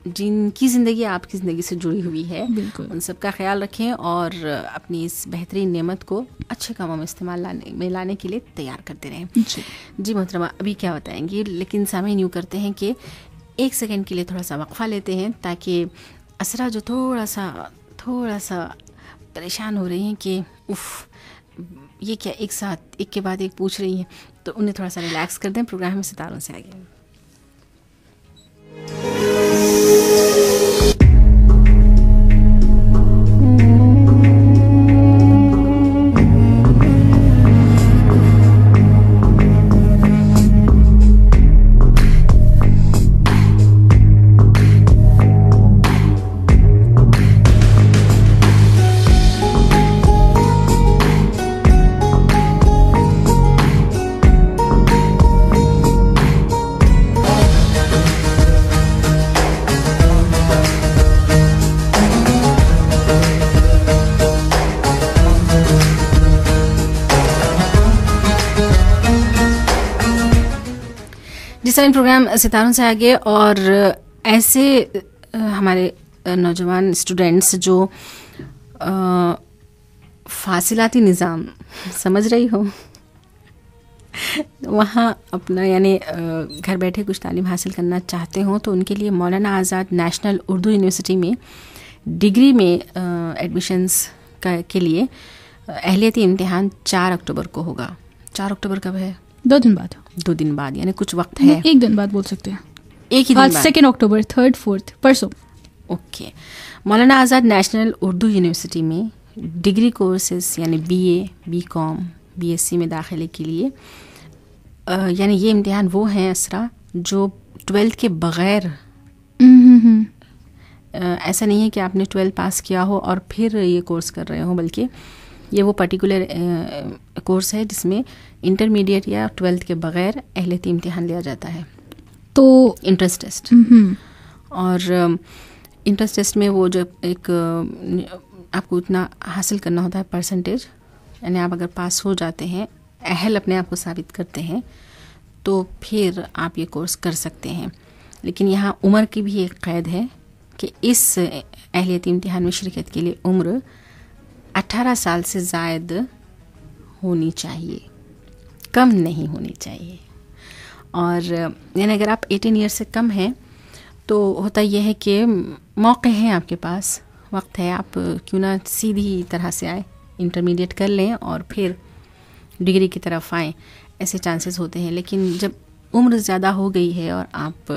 जिनकी ज़िंदगी आपकी ज़िंदगी से जुड़ी हुई है, बिल्कुल. उन सब का ख्याल रखें और अपनी इस बेहतरीन नेमत को अच्छे कामों में इस्तेमाल में लाने के लिए तैयार करते रहें. जी मोहतरमा, अभी क्या बताएंगी, लेकिन सामईन यूँ करते हैं कि 1 सेकंड के लिए थोड़ा सा वक्फा लेते हैं, ताकि असरा जो थोड़ा सा परेशान हो रही हैं कि उफ़ ये क्या एक साथ एक के बाद एक पूछ रही हैं, तो उन्हें थोड़ा सा रिलैक्स कर दें. प्रोग्राम में सितारों से आगे. जिस प्रोग्राम सितारों से आगे, और ऐसे हमारे नौजवान स्टूडेंट्स जो फासिलाती निज़ाम समझ रही हो, वहाँ अपना यानी घर बैठे कुछ तालीम हासिल करना चाहते हो, तो उनके लिए मौलाना आज़ाद नेशनल उर्दू यूनिवर्सिटी में डिग्री में एडमिशन्स के लिए अहलियती इम्तिहान 4 अक्टूबर को होगा. 4 अक्टूबर कब है? 2 दिन बाद. 2 दिन बाद, यानी कुछ वक्त है. 1 दिन बाद बोल सकते हैं. एक ही दिन बाद. 2 अक्टूबर, 3rd 4th परसों. ओके. मौलाना आज़ाद नेशनल उर्दू यूनिवर्सिटी में डिग्री कोर्सेज यानी BA, BCom, BSc में दाखिले के लिए यानी ये इम्तिहान वो हैं असरा जो 12th के बग़ैर, ऐसा नहीं है कि आपने 12 पास किया हो और फिर ये कोर्स कर रहे हो, बल्कि ये वो पर्टिकुलर कोर्स है जिसमें इंटरमीडिएट या 12th के बग़ैर अहलियती इम्तिहान लिया जाता है. तो इंट्रेंस टेस्ट, और इंट्रेंस टेस्ट में वो जो एक आपको इतना हासिल करना होता है परसेंटेज, यानी आप अगर पास हो जाते हैं, अहल अपने आप को साबित करते हैं, तो फिर आप ये कोर्स कर सकते हैं. लेकिन यहाँ उम्र की भी एक क़ैद है कि इस अहलियती इम्तिहान में शिरकत के लिए उम्र 18 साल से ज़ायद होनी चाहिए, कम नहीं होनी चाहिए. और यानी अगर आप 18 ईयर से कम हैं तो होता यह है कि मौके हैं आपके पास, वक्त है, आप क्यों ना सीधी तरह से आए, इंटरमीडिएट कर लें और फिर डिग्री की तरफ आएँ, ऐसे चांसेस होते हैं. लेकिन जब उम्र ज़्यादा हो गई है और आप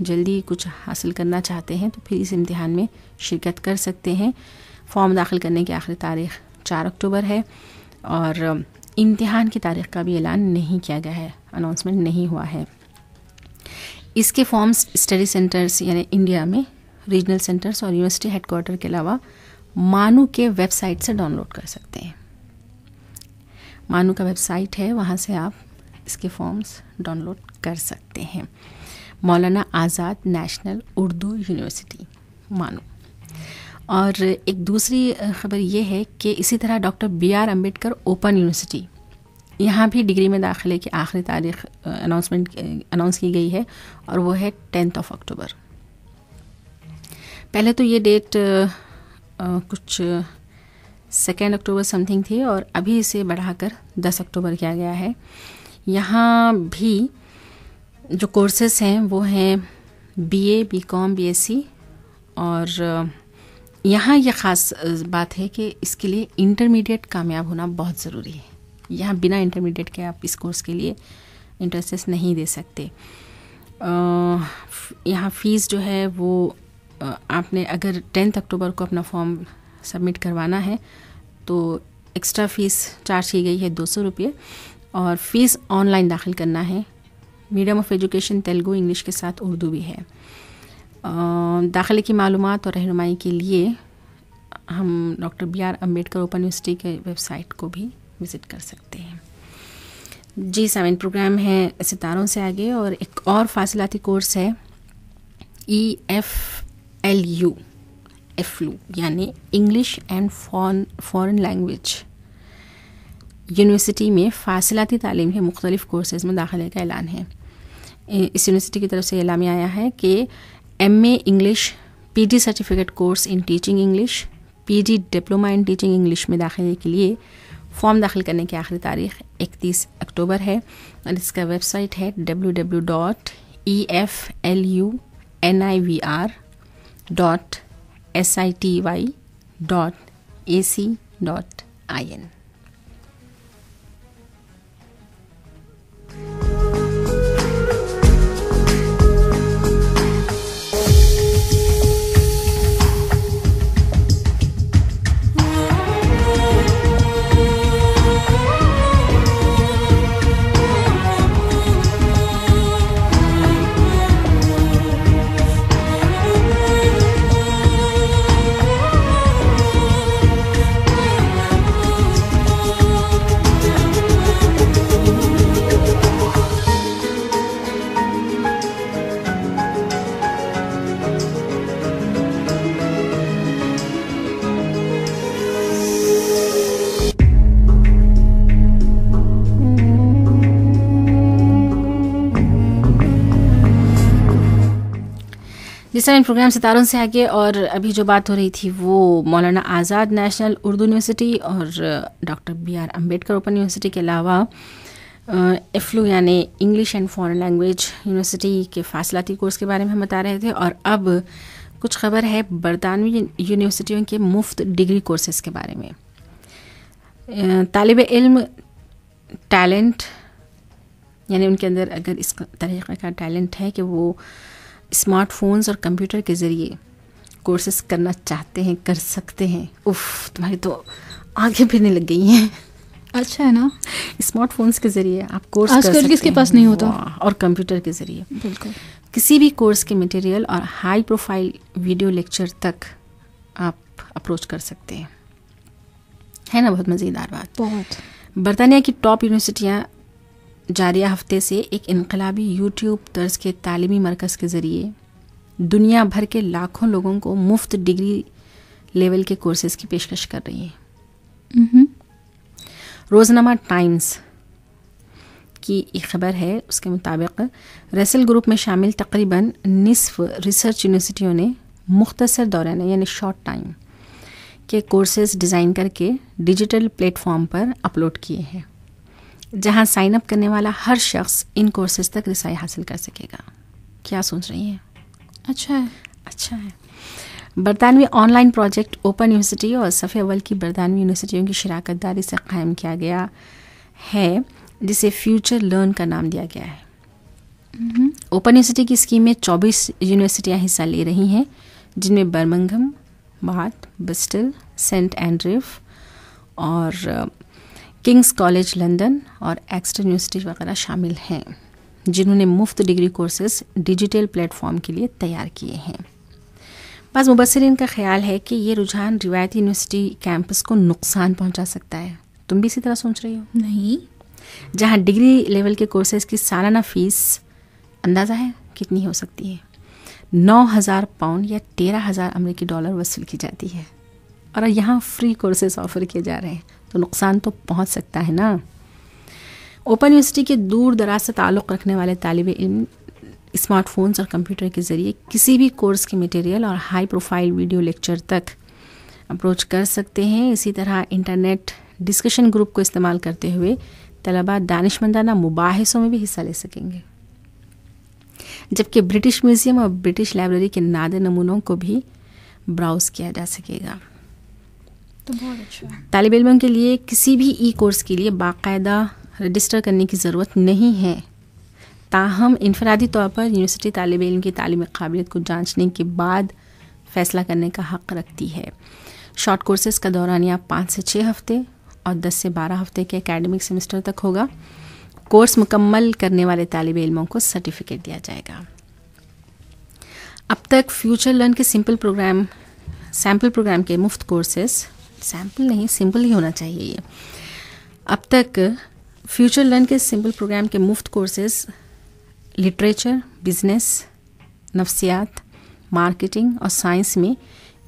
जल्दी कुछ हासिल करना चाहते हैं तो फिर इस इम्तिहान में शिरकत कर सकते हैं. फॉर्म दाखिल करने की आखिरी तारीख़ 4 अक्टूबर है और इम्तिहान की तारीख़ का भी ऐलान नहीं किया गया है, अनाउंसमेंट नहीं हुआ है. इसके फॉर्म्स स्टडी सेंटर्स यानी इंडिया में रीजनल सेंटर्स और यूनिवर्सिटी हेडक्वार्टर के अलावा मानू के वेबसाइट से डाउनलोड कर सकते हैं. मानू का वेबसाइट है, वहाँ से आप इसके फॉर्म्स डाउनलोड कर सकते हैं. मौलाना आज़ाद नेशनल उर्दू यूनिवर्सिटी मानू. और एक दूसरी ख़बर ये है कि इसी तरह doctor BR Ambedkar open university, यहाँ भी डिग्री में दाखिले की आखिरी तारीख़ अनाउंस की गई है और वो है 10 अक्टूबर. पहले तो ये डेट कुछ 2 अक्टूबर समथिंग थी और अभी इसे बढ़ाकर 10 अक्टूबर किया गया है. यहाँ भी जो कोर्सेस हैं वो हैं BA, BCom, BSc, और यहाँ ये ख़ास बात है कि इसके लिए इंटरमीडिएट कामयाब होना बहुत ज़रूरी है। यहाँ बिना इंटरमीडिएट के आप इस कोर्स के लिए इंटरेस्ट नहीं दे सकते। यहाँ फ़ीस जो है वो आपने अगर 10 अक्टूबर को अपना फॉर्म सबमिट करवाना है तो एक्स्ट्रा फ़ीस चार्ज की गई है 200 रुपये, और फ़ीस ऑनलाइन दाखिल करना है। Medium of education Telugu, English के साथ उर्दू भी है। दाखिले की मालूमात और रहनुमाई के लिए हम doctor BR Ambedkar open university के वेबसाइट को भी विज़िट कर सकते हैं। जी सामिन, प्रोग्राम है सितारों से आगे, और एक और फासिलाती कोर्स है EFLU यानी English and foreign language. University में फासिलाती तालीम के मुख्तलिफ कोर्सेज़ में दाखिले का ऐलान है। इस यूनिवर्सिटी की तरफ से एलामिया आया है कि MA English PD certificate course in teaching English, PD diploma in teaching English में दाखिले के लिए फॉर्म दाखिल करने की आखिरी तारीख 31 अक्टूबर है, और इसका वेबसाइट है www.eflunivr.sity.ac.in। जिस तरह प्रोग्राम सितारों से आगे, और अभी जो बात हो रही थी वो मौलाना आज़ाद नेशनल उर्दू यूनिवर्सिटी और doctor BR Ambedkar open university के अलावा EFLU यानी English and foreign language university के फासलाती कोर्स के बारे में हम बता रहे थे। और अब कुछ खबर है बरतानवी यूनिवर्सिटियों के मुफ्त डिग्री कोर्सेज़ के बारे में। तालिब इल्म टैलेंट, यानी उनके अंदर अगर इस तरीक़े का टैलेंट है कि वो स्मार्टफोन्स और कंप्यूटर के ज़रिए कोर्सेस करना चाहते हैं, कर सकते हैं। उफ़, तुम्हारी तो आंखें फिरने लग गई हैं। अच्छा है ना, स्मार्टफोन्स के ज़रिए आप कोर्स कर सकते हैं, किसके पास नहीं होता, और कंप्यूटर के ज़रिए बिल्कुल किसी भी कोर्स के मटेरियल और हाई प्रोफाइल वीडियो लेक्चर तक आप अप्रोच कर सकते हैं। है ना बहुत मज़ेदार बात। बहुत। बरतानिया की टॉप यूनिवर्सिटियाँ जारिया हफ्ते से एक इनकलाबी यूट्यूब तर्ज के तालीमी मरकज़ के ज़रिए दुनिया भर के लाखों लोगों को मुफ्त डिग्री लेवल के कोर्सेज़ की पेशकश कर रही है। रोज़नामा टाइम्स की एक खबर है, उसके मुताबिक रसेल ग्रुप में शामिल तकरीबन निस्फ रिसर्च यूनिवर्सिटियों ने मुख्तसर दौरान यानी शॉर्ट टाइम के कोर्सेज़ डिज़ाइन करके डिजिटल प्लेटफॉर्म पर अपलोड किए हैं, जहां साइन अप करने वाला हर शख्स इन कोर्सेज तक रसाई हासिल कर सकेगा। क्या सोच रही हैं? अच्छा है, अच्छा है। बरतानवी ऑनलाइन प्रोजेक्ट ओपन यूनिवर्सिटी और सफ़े अव्वल की बरतानवी यूनिवर्सिटियों की शराकत दारी से कायम किया गया है, जिसे फ्यूचर लर्न का नाम दिया गया है। ओपन यूनिवर्सिटी की स्कीम में 24 यूनिवर्सिटियाँ हिस्सा ले रही हैं, जिनमें Birmingham, Bath, Bristol, Saint Andrews और किंग्स कॉलेज लंदन और एक्सटर यूनिवर्सिटी वगैरह शामिल हैं, जिन्होंने मुफ्त डिग्री कोर्सेज डिजिटल प्लेटफॉर्म के लिए तैयार किए हैं। बस मुबस्सिरीन का ख्याल है कि ये रुझान रिवायती यूनिवर्सिटी कैंपस को नुकसान पहुंचा सकता है। तुम भी इसी तरह सोच रही हो? नहीं, जहां डिग्री लेवल के कोर्सेज की सालाना फ़ीस अंदाज़ा है कितनी हो सकती है? 9,000 पाउंड या 13,000 अमेरिकी डॉलर वसूल की जाती है, और यहाँ फ्री कोर्सेज ऑफर किए जा रहे हैं, तो नुकसान तो पहुंच सकता है ना। ओपन यूनिवर्सिटी के दूर दराज से ताल्लुक़ रखने वाले तालिब इल्म स्मार्टफोन्स और कंप्यूटर के ज़रिए किसी भी कोर्स के मटेरियल और हाई प्रोफाइल वीडियो लेक्चर तक अप्रोच कर सकते हैं। इसी तरह इंटरनेट डिस्कशन ग्रुप को इस्तेमाल करते हुए तलबा दानिशमंदाना मुबाहिसों में भी हिस्सा ले सकेंगे। जबकि ब्रिटिश म्यूज़ियम और ब्रिटिश लाइब्रेरी के नादिर नमूनों को भी ब्राउज़ किया जा सकेगा। तो बहुत अच्छा है। तालिब इल्मों के लिए किसी भी ई कोर्स के लिए बाकायदा रजिस्टर करने की ज़रूरत नहीं है, ताहम इनफरादी तौर पर यूनिवर्सिटी तालिब इल्म की तालीमी काबिलियत को जांचने के बाद फ़ैसला करने का हक़ रखती है। शॉर्ट कोर्सेज़ का दौरानिया 5 से 6 हफ्ते और 10 से 12 हफ्ते के एकेडमिक सेमेस्टर तक होगा। कोर्स मुकम्मल करने वाले तालिब इल्मों को सर्टिफिकेट दिया जाएगा। अब तक फ्यूचर लर्न के सैम्पल प्रोग्राम के मुफ्त कोर्सेज, सैम्पल नहीं सिंपल ही होना चाहिए ये, अब तक फ्यूचर लर्न के सिंपल प्रोग्राम के मुफ्त कोर्सेज लिटरेचर, बिजनेस, नफ्सियात, मार्केटिंग और साइंस में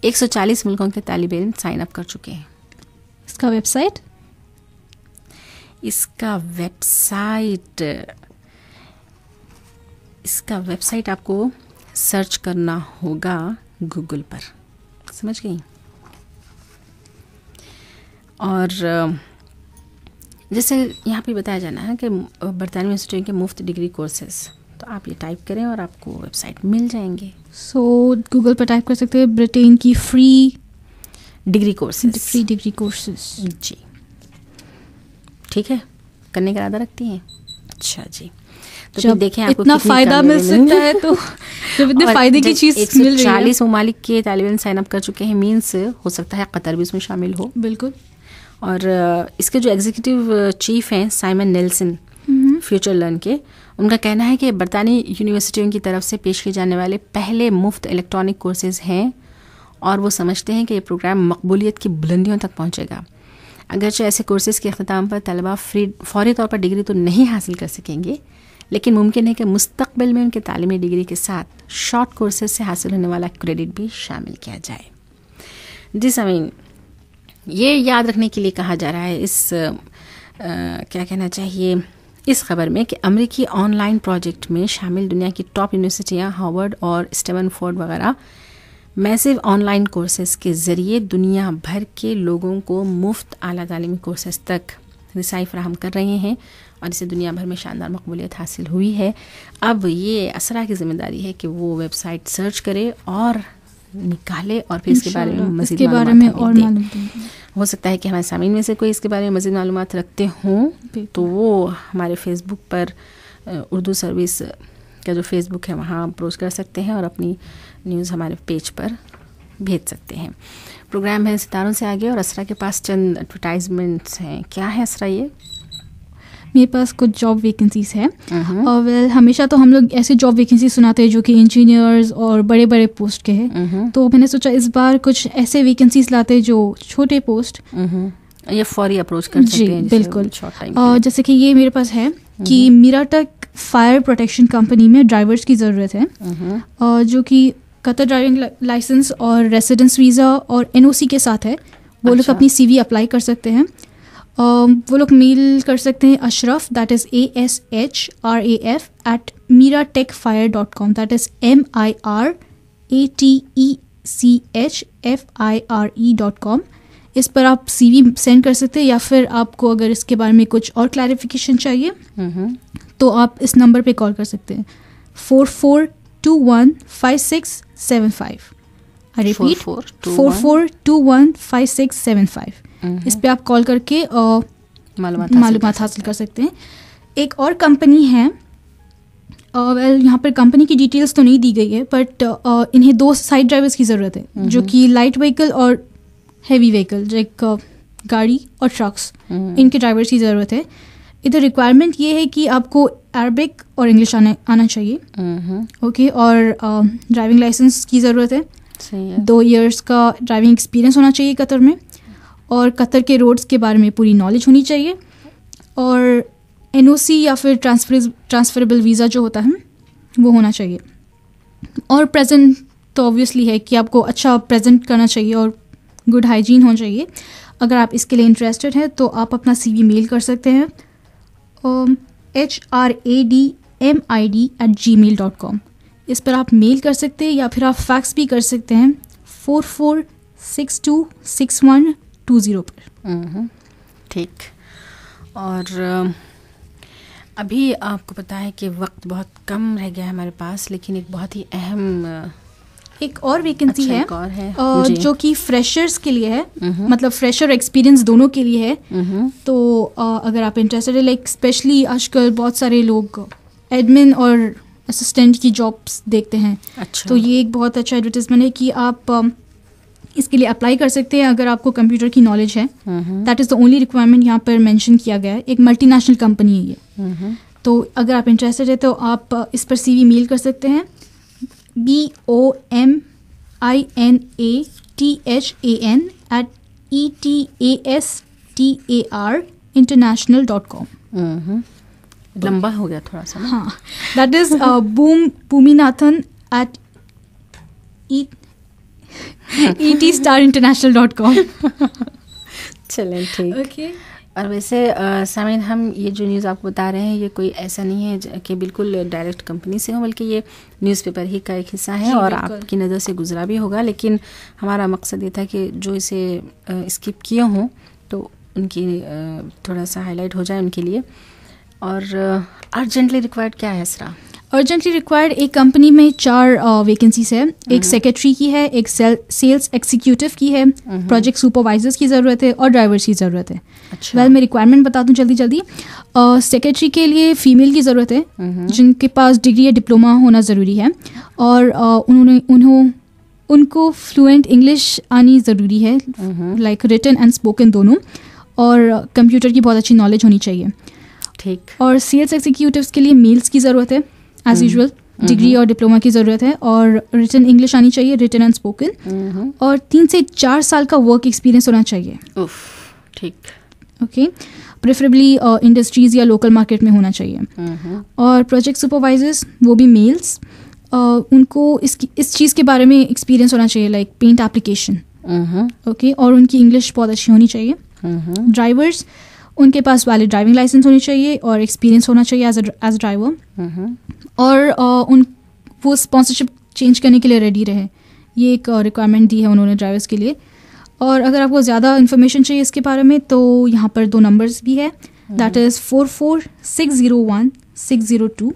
140 मुल्कों के तालिब इल्म साइन अप कर चुके हैं। इसका वेबसाइट आपको सर्च करना होगा गूगल पर, समझ गई। और जैसे यहाँ पे बताया जाना है कि बरतानी यूनिवर्सिटी के मुफ्त डिग्री कोर्सेज, तो आप ये टाइप करें और आपको वेबसाइट मिल जाएंगे। सो गूगल पर टाइप कर सकते हैं ब्रिटेन की फ्री डिग्री कोर्सेज। जी ठीक है, करने का इरादा रखती हैं? अच्छा जी, तो जब देखें आपको इतना फ़ायदा मिल सकता है, तो जब इतने फ़ायदे की चीज़ मिल रही है। 140 ममालिक के तालिब इल्म साइन अप कर चुके हैं, मीन्स हो सकता है कतर भी उसमें शामिल हो। बिल्कुल। और इसके जो एग्जीक्यूटिव चीफ हैं साइमन नेल्सन फ्यूचर लर्न के, उनका कहना है कि बरतानी यूनिवर्सिटियों की तरफ से पेश किए जाने वाले पहले मुफ्त इलेक्ट्रॉनिक कोर्सेज हैं और वो समझते हैं कि ये प्रोग्राम मकबूलियत की बुलंदियों तक पहुँचेगा। अगरचे ऐसे कोर्सेज़ के अख्ताम पर तलबा फौरी तौर पर डिग्री तो नहीं हासिल कर सकेंगे, लेकिन मुमकिन है कि मुस्तकबिल में उनके तालीमी डिग्री के साथ शॉर्ट कोर्सेज से हासिल होने वाला क्रेडिट भी शामिल किया जाए। जी समीन, ये याद रखने के लिए कहा जा रहा है क्या कहना चाहिए इस खबर में कि अमेरिकी ऑनलाइन प्रोजेक्ट में शामिल दुनिया की टॉप यूनिवर्सिटियाँ हार्वर्ड और स्टैनफोर्ड वगैरह मैसिव ऑनलाइन कोर्सेज के ज़रिए दुनिया भर के लोगों को मुफ्त आला तालीमी कोर्सेज तक रसाई फराहम कर रहे हैं और इसे दुनिया भर में शानदार मकबूलियत हासिल हुई है। अब ये असरा की जिम्मेदारी है कि वो वेबसाइट सर्च करे और निकाले और फिर इसके बारे में मज़ीद मालूमात दें। हो सकता है कि हमारे सामीन में से कोई इसके बारे में मज़ीद मालूमात रखते हों, तो वो हमारे फेसबुक पर उर्दू सर्विस का जो फेसबुक है वहाँ अप्रोच कर सकते हैं और अपनी न्यूज़ हमारे पेज पर भेज सकते हैं। प्रोग्राम है सितारों से आगे और असरा के पास चंद एडवर्टाइजमेंट्स हैं। क्या है असरा? ये मेरे पास कुछ जॉब वैकेंसीज हैं और हमेशा तो हम लोग ऐसे जॉब वैकेंसी सुनाते हैं जो कि इंजीनियर्स और बड़े बड़े पोस्ट के हैं, तो मैंने सोचा इस बार कुछ ऐसे वैकेंसीज लाते हैं जो छोटे पोस्ट ये फौरी अप्रोच कर सकते हैं। बिल्कुल। जैसे कि ये मेरे पास है कि मीराटक फायर प्रोटेक्शन कंपनी में ड्राइवर्स की ज़रूरत है, जो कि कतर ड्राइविंग लाइसेंस और रेसिडेंस वीज़ा और NOC के साथ है। वो लोग अपनी CV अप्लाई कर सकते हैं। वो लोग मेल कर सकते हैं Ashraf, that is ASHRAF @miratechfire.com, that is MIRATECHFIRE.com। इस पर आप CV सेंड कर सकते हैं, या फिर आपको अगर इसके बारे में कुछ और क्लैरिफिकेशन चाहिए तो आप इस नंबर पे कॉल कर सकते हैं 44215675। I repeat 44215675। इस पे आप कॉल करके मालूमात हासिल कर सकते हैं। एक और कंपनी है, यहाँ पर कंपनी की डिटेल्स तो नहीं दी गई है, बट इन्हें 2 साइड ड्राइवर्स की ज़रूरत है, जो कि लाइट व्हीकल और हैवी व्हीकल, जो एक गाड़ी और ट्रक्स, इनके ड्राइवर्स की ज़रूरत है। इधर रिक्वायरमेंट ये है कि आपको अरबिक और इंग्लिश आना चाहिए, ओके, और ड्राइविंग लाइसेंस की ज़रूरत है। 2 इयर्स का ड्राइविंग एक्सपीरियंस होना चाहिए कतर में, और कतर के रोड्स के बारे में पूरी नॉलेज होनी चाहिए, और NOC या फिर ट्रांसफरेबल वीज़ा जो होता है वो होना चाहिए। और प्रेजेंट तो ऑब्वियसली है कि आपको अच्छा प्रेजेंट करना चाहिए और गुड हाइजीन होना चाहिए। अगर आप इसके लिए इंटरेस्टेड हैं तो आप अपना CV मेल कर सकते हैं HRADMID@gmail.com। इस पर आप मेल कर सकते हैं या फिर आप फैक्स भी कर सकते हैं 44626120 पर। ठीक। और अभी आपको पता है कि वक्त बहुत कम रह गया है हमारे पास, लेकिन एक बहुत ही अहम एक और वैकेंसी अच्छा, है, एक और है जी। जो कि फ्रेशर्स के लिए है, मतलब फ्रेशर एक्सपीरियंस दोनों के लिए है। तो अगर आप इंटरेस्टेड है, लाइक स्पेशली आजकल बहुत सारे लोग एडमिन और असिस्टेंट की जॉब्स देखते हैं। अच्छा। तो ये एक बहुत अच्छा एडवर्टाइजमेंट है कि आप इसके लिए अप्लाई कर सकते हैं अगर आपको कंप्यूटर की नॉलेज है। That is the only requirement यहाँ पर मेंशन किया गया है। एक मल्टीनेशनल कंपनी है ये। तो अगर आप इंटरेस्टेड है तो आप इस पर CV मेल कर सकते हैं, BOMINATHAN@ETASTAR.international.com। लंबा हो गया थोड़ा सा ना? हाँ, दैट इज BOOMINATHAN@ETSTARinternational.com। चलें, ठीक। ओके। और वैसे सामीन, हम ये जो न्यूज़ आपको बता रहे हैं ये कोई ऐसा नहीं है कि बिल्कुल डायरेक्ट कंपनी से हो, बल्कि ये न्यूज़पेपर ही का एक हिस्सा है और आपकी नज़र से गुजरा भी होगा। लेकिन हमारा मकसद ये था कि जो इसे स्किप किए हों तो उनकी थोड़ा सा हाईलाइट हो जाए उनके लिए। और अर्जेंटली रिक्वायर्ड क्या है इसरा? अर्जेंटली रिक्वायर्ड एक कंपनी में 4 वैकेंसीज है। एक सेक्रेटरी की है, एक सेल्स एग्जीक्यूटिव की है, प्रोजेक्ट सुपरवाइजर्स की ज़रूरत है और ड्राइवर्स की ज़रूरत है। अच्छा। वेल, मैं रिक्वायरमेंट बता दूं जल्दी। सेक्रेटरी के लिए फ़ीमेल की ज़रूरत है जिनके पास डिग्री या डिप्लोमा होना ज़रूरी है, और उनको फ्लुएंट इंग्लिश आनी ज़रूरी है, लाइक रिटन एंड स्पोकन दोनों, और कंप्यूटर की बहुत अच्छी नॉलेज होनी चाहिए। ठीक। और सेल्स एग्जीक्यूटिव्स के लिए मेल्स की ज़रूरत है एज यूजुअल, डिग्री और डिप्लोमा की ज़रूरत है, और रिटन इंग्लिश आनी चाहिए, रिटन एंड स्पोकन, और 3 से 4 साल का वर्क एक्सपीरियंस होना चाहिए। उफ, ठीक। ओके। प्रेफरेबली इंडस्ट्रीज़ या लोकल मार्केट में होना चाहिए। और प्रोजेक्ट सुपरवाइजर्स, वो भी मेल्स, उनको इस चीज़ के बारे में एक्सपीरियंस होना चाहिए, लाइक पेंट एप्लीकेशन। ओके। और उनकी इंग्लिश बहुत अच्छी होनी चाहिए। ड्राइवर्स, उनके पास वैलिड ड्राइविंग लाइसेंस होनी चाहिए और एक्सपीरियंस होना चाहिए एज ड्राइवर, और वो स्पॉन्सरशिप चेंज करने के लिए रेडी रहे। ये एक रिक्वायरमेंट दी है उन्होंने ड्राइवर्स के लिए। और अगर आपको ज़्यादा इन्फॉर्मेशन चाहिए इसके बारे में तो यहाँ पर 2 नंबर्स भी है, दैट इज़ 44601602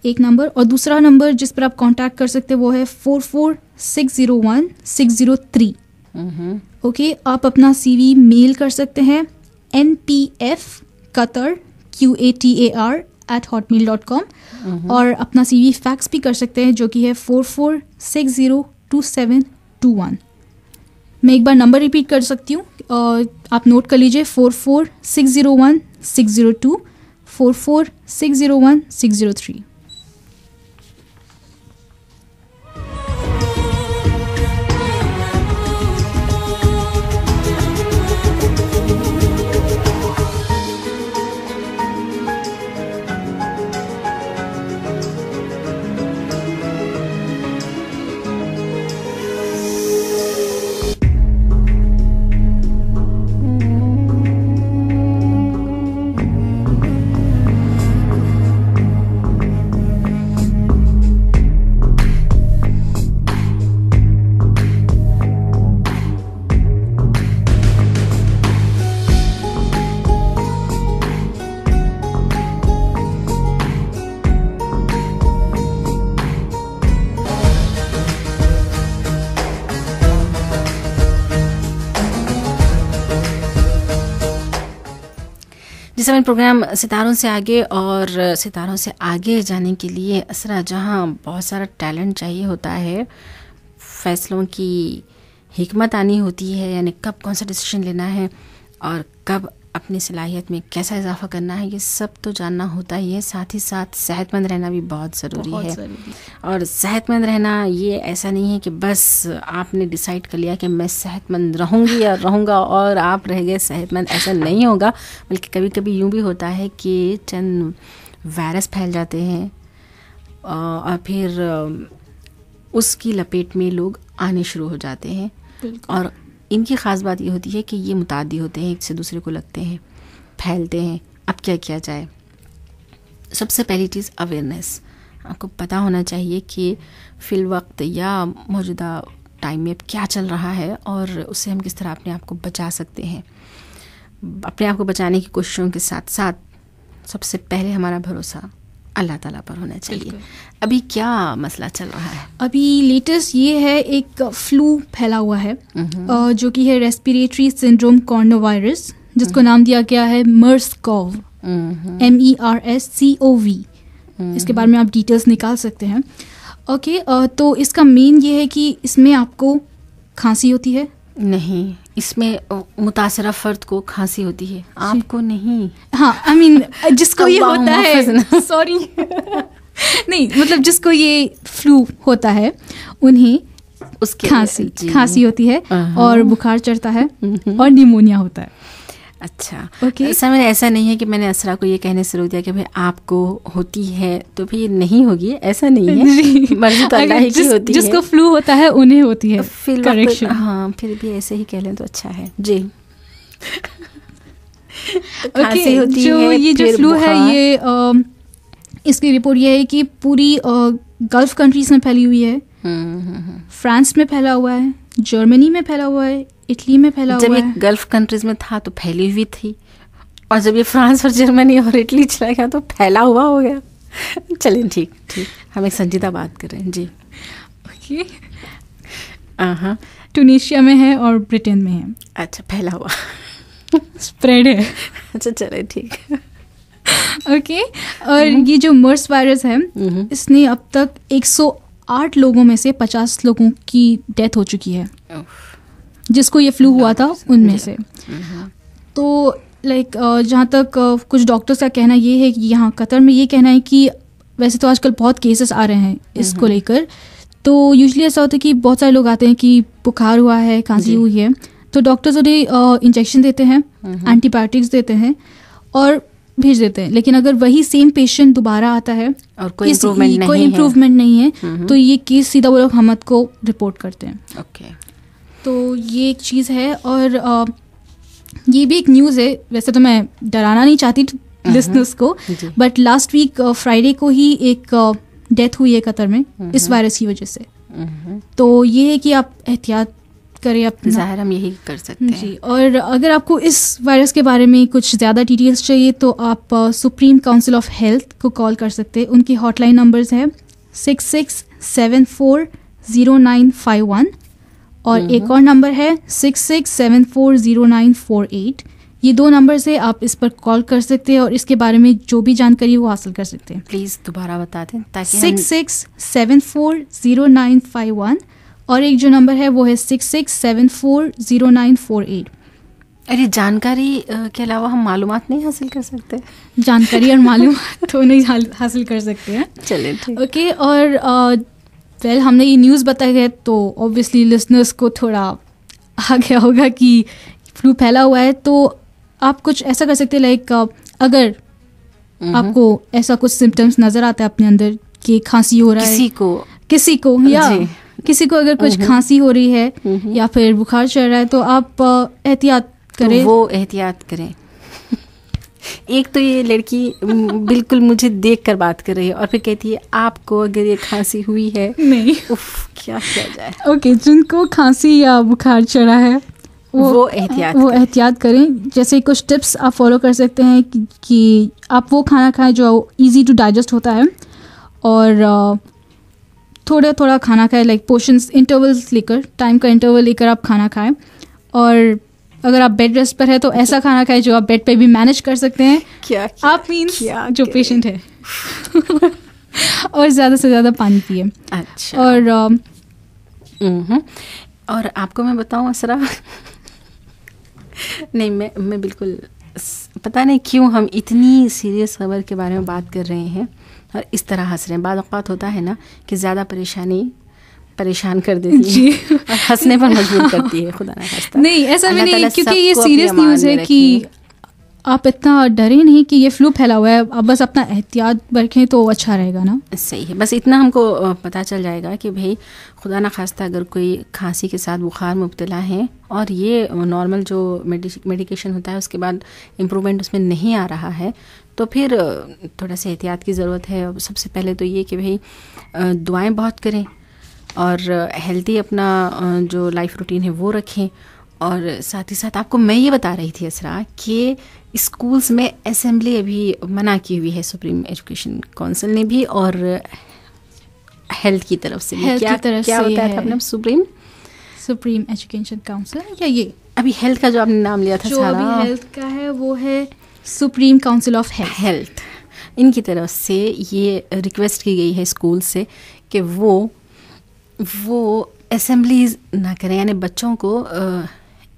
एक नंबर, और दूसरा नंबर जिस पर आप कांटेक्ट कर सकते हैं वो है 44601603। ओके। आप अपना CV मेल कर सकते हैं npfqatar@hotmail.com, और अपना CV फैक्स भी कर सकते हैं जो कि है 44602721। मैं एक बार नंबर रिपीट कर सकती हूँ, आप नोट कर लीजिए, 44601602, 44601603। जिस समय प्रोग्राम सितारों से आगे, और सितारों से आगे जाने के लिए असरा जहाँ बहुत सारा टैलेंट चाहिए होता है, फैसलों की हिकमत आनी होती है, यानी कब कौन सा डिसीजन लेना है और कब अपनी सलाहियत में कैसा इजाफा करना है, ये सब तो जानना होता ही है। साथ ही साथ सेहतमंद रहना भी बहुत ज़रूरी है। और सेहतमंद रहना ये ऐसा नहीं है कि बस आपने डिसाइड कर लिया कि मैं सेहतमंद रहूँगी या रहूँगा और आप रह गए सेहतमंद, ऐसा नहीं होगा। बल्कि कभी कभी यूँ भी होता है कि चंद वायरस फैल जाते हैं और फिर उसकी लपेट में लोग आने शुरू हो जाते हैं। और इनकी ख़ास बात ये होती है कि ये मुतादी होते हैं, एक से दूसरे को लगते हैं, फैलते हैं। अब क्या किया जाए? सबसे पहली चीज़ अवेयरनेस। आपको पता होना चाहिए कि फ़िल वक्त या मौजूदा टाइम में क्या चल रहा है और उससे हम किस तरह अपने आप को बचा सकते हैं। अपने आप को बचाने की कोशिशों के साथ साथ सबसे पहले हमारा भरोसा अल्लाह ताला पर होना चाहिए। अभी क्या मसला चल रहा है? अभी लेटेस्ट ये है, एक फ्लू फैला हुआ है जो कि है रेस्पिरेटरी सिंड्रोम कॉर्नोवायरस, जिसको नाम दिया गया है MERS-CoV, MERS-CoV। इसके बारे में आप डिटेल्स निकाल सकते हैं। ओके, तो इसका मेन ये है कि इसमें आपको खांसी होती है। नहीं, इसमें मुतासरा फर्द को खांसी होती है, आपको नहीं। हाँ, आई मीन जिसको ये होता है, सॉरी नहीं, मतलब जिसको ये फ्लू होता है उन्हें उसके खांसी होती है और बुखार चढ़ता है और निमोनिया होता है। अच्छा, ओके। समय ऐसा नहीं है कि मैंने असरा को ये कहने से रोक दिया कि भाई आपको होती है तो फिर नहीं होगी, ऐसा नहीं है। मर्जी तो अल्लाह ही की होती है। जिसको फ्लू होता है उन्हें होती है। करेक्शन। हाँ, फिर भी ऐसे ही कह लें तो अच्छा है जी। खांसी होती है, ये जो फ्लू है ये इसकी रिपोर्ट ये है कि पूरी गल्फ कंट्रीज में फैली हुई है। फ्रांस में फैला हुआ है, जर्मनी में फैला हुआ है, इटली में फैला हुआ है। जब ये गल्फ कंट्रीज में था तो फैली हुई थी, और जब ये फ्रांस और जर्मनी और इटली चला गया तो फैला हुआ हो गया। चलिए ठीक, हम एक संजीदा बात कर रहे हैं जी। ओके। हाँ, ट्यूनीशिया में है और ब्रिटेन में है। अच्छा, फैला हुआ स्प्रेड है। अच्छा, चले ठीक। ओके, और ये जो MERS वायरस है इसने अब तक 108 लोगों में से 50 लोगों की डेथ हो चुकी है, जिसको ये फ्लू हुआ था उनमें से। तो लाइक जहाँ तक कुछ डॉक्टर्स का कहना ये है कि यहाँ कतर में ये कहना है कि वैसे तो आजकल बहुत केसेस आ रहे हैं इसको लेकर, तो यूजुअली ऐसा होता है कि बहुत सारे लोग आते हैं कि बुखार हुआ है, खांसी हुई है, तो डॉक्टर्स उन्हें इंजेक्शन देते हैं, एंटीबायोटिक्स देते हैं और भेज देते हैं। लेकिन अगर वही सेम पेशेंट दोबारा आता है और कोई इम्प्रूवमेंट नहीं है तो ये केस सीधा वो लोग हमद को रिपोर्ट करते हैं। ओके, तो ये एक चीज़ है। और ये भी एक न्यूज़ है, वैसे तो मैं डराना नहीं चाहती लिसनर्स को, बट लास्ट वीक फ्राइडे को ही एक डेथ हुई है कतर में इस वायरस की वजह से। तो ये है कि आप एहतियात करें अपना। ज़ाहिर हम यही कर सकते हैं जी। और अगर आपको इस वायरस के बारे में कुछ ज़्यादा डिटेल्स चाहिए तो आप सुप्रीम काउंसिल ऑफ हेल्थ को कॉल कर सकते हैं। उनकी हॉटलाइन नंबर्स हैं 66740951 और एक और नंबर है 66740948। ये 2 नंबर से आप इस पर कॉल कर सकते हैं और इसके बारे में जो भी जानकारी वो हासिल कर सकते हैं। प्लीज़ दोबारा बता दें ताकि 66740951 और एक जो नंबर है वो है 66740948। अरे जानकारी के अलावा हम मालूमात नहीं हासिल कर सकते? जानकारी और मालूमात तो नहीं हासिल कर सकते हैं। चलिए ठीक। ओके, और वेल हमने ये न्यूज़ बताई है तो ऑब्वियसली लिसनर्स को थोड़ा आ गया होगा कि फ्लू फैला हुआ है। तो आप कुछ ऐसा कर सकते हैं, लाइक अगर आपको ऐसा कुछ सिम्टम्स नज़र आता है अपने अंदर कि खांसी हो रहा है किसी को या किसी को अगर कुछ खांसी हो रही है या फिर बुखार चढ़ रहा है तो आप एहतियात करें। तो वो एहतियात करें। एक तो ये लड़की बिल्कुल मुझे देखकर बात कर रही है और फिर कहती है आपको अगर ये खांसी हुई है। नहीं, क्या किया जाए? ओके, जिनको खांसी या बुखार चढ़ा है वो एहतियात करें। जैसे कुछ टिप्स आप फॉलो कर सकते हैं कि आप वो खाना खाएं जो इजी टू डाइजेस्ट होता है और थोड़ा थोड़ा खाना खाएं, लाइक पोर्शंस इंटरवल्स लेकर, टाइम का इंटरवल लेकर आप खाना खाएं। और अगर आप बेड रेस्ट पर है तो ऐसा खाना खाएं जो आप बेड पे भी मैनेज कर सकते हैं। आप मीन्स जो पेशेंट है और ज़्यादा से ज़्यादा पानी पिए। अच्छा। और आपको मैं बताऊं असरा नहीं, मैं बिल्कुल पता नहीं क्यों हम इतनी सीरियस खबर के बारे में बात कर रहे हैं और इस तरह हंस रहे हैं। बाद औक़ात होता है ना कि ज़्यादा परेशान कर देती है और हंसने पर मजबूर करती है। खुदा ना खास्ता। नहीं, ऐसा भी नहीं, क्योंकि ये सीरियस न्यूज़ है कि आप इतना डरे नहीं कि ये फ्लू फैला हुआ है। आप बस अपना एहतियात बरतें तो अच्छा रहेगा ना। सही है, बस इतना हमको पता चल जाएगा कि भाई खुदा ना खास्ता अगर कोई खांसी के साथ बुखार मुब्तला है और ये नॉर्मल जो मेडिकेशन होता है उसके बाद इम्प्रूवमेंट उसमें नहीं आ रहा है तो फिर थोड़ा सा एहतियात की ज़रूरत है। सबसे पहले तो ये कि भाई दुआएं बहुत करें और हेल्दी अपना जो लाइफ रूटीन है वो रखें और साथ ही साथ आपको मैं ये बता रही थी असरा कि स्कूल्स में असेंबली अभी मना की हुई है सुप्रीम एजुकेशन काउंसिल ने भी और हेल्थ की तरफ से भी। हेल्थ क्या की तरफ क्या से होता है है अपना सुप्रीम एजुकेशन काउंसिल, या ये अभी हेल्थ का जो आपने नाम लिया था जो सारा अभी हेल्थ का है वो है सुप्रीम काउंसिल ऑफ हेल्थ, इनकी तरफ से ये रिक्वेस्ट की गई है स्कूल से कि वो असेंबलीज ना करें, यानी बच्चों को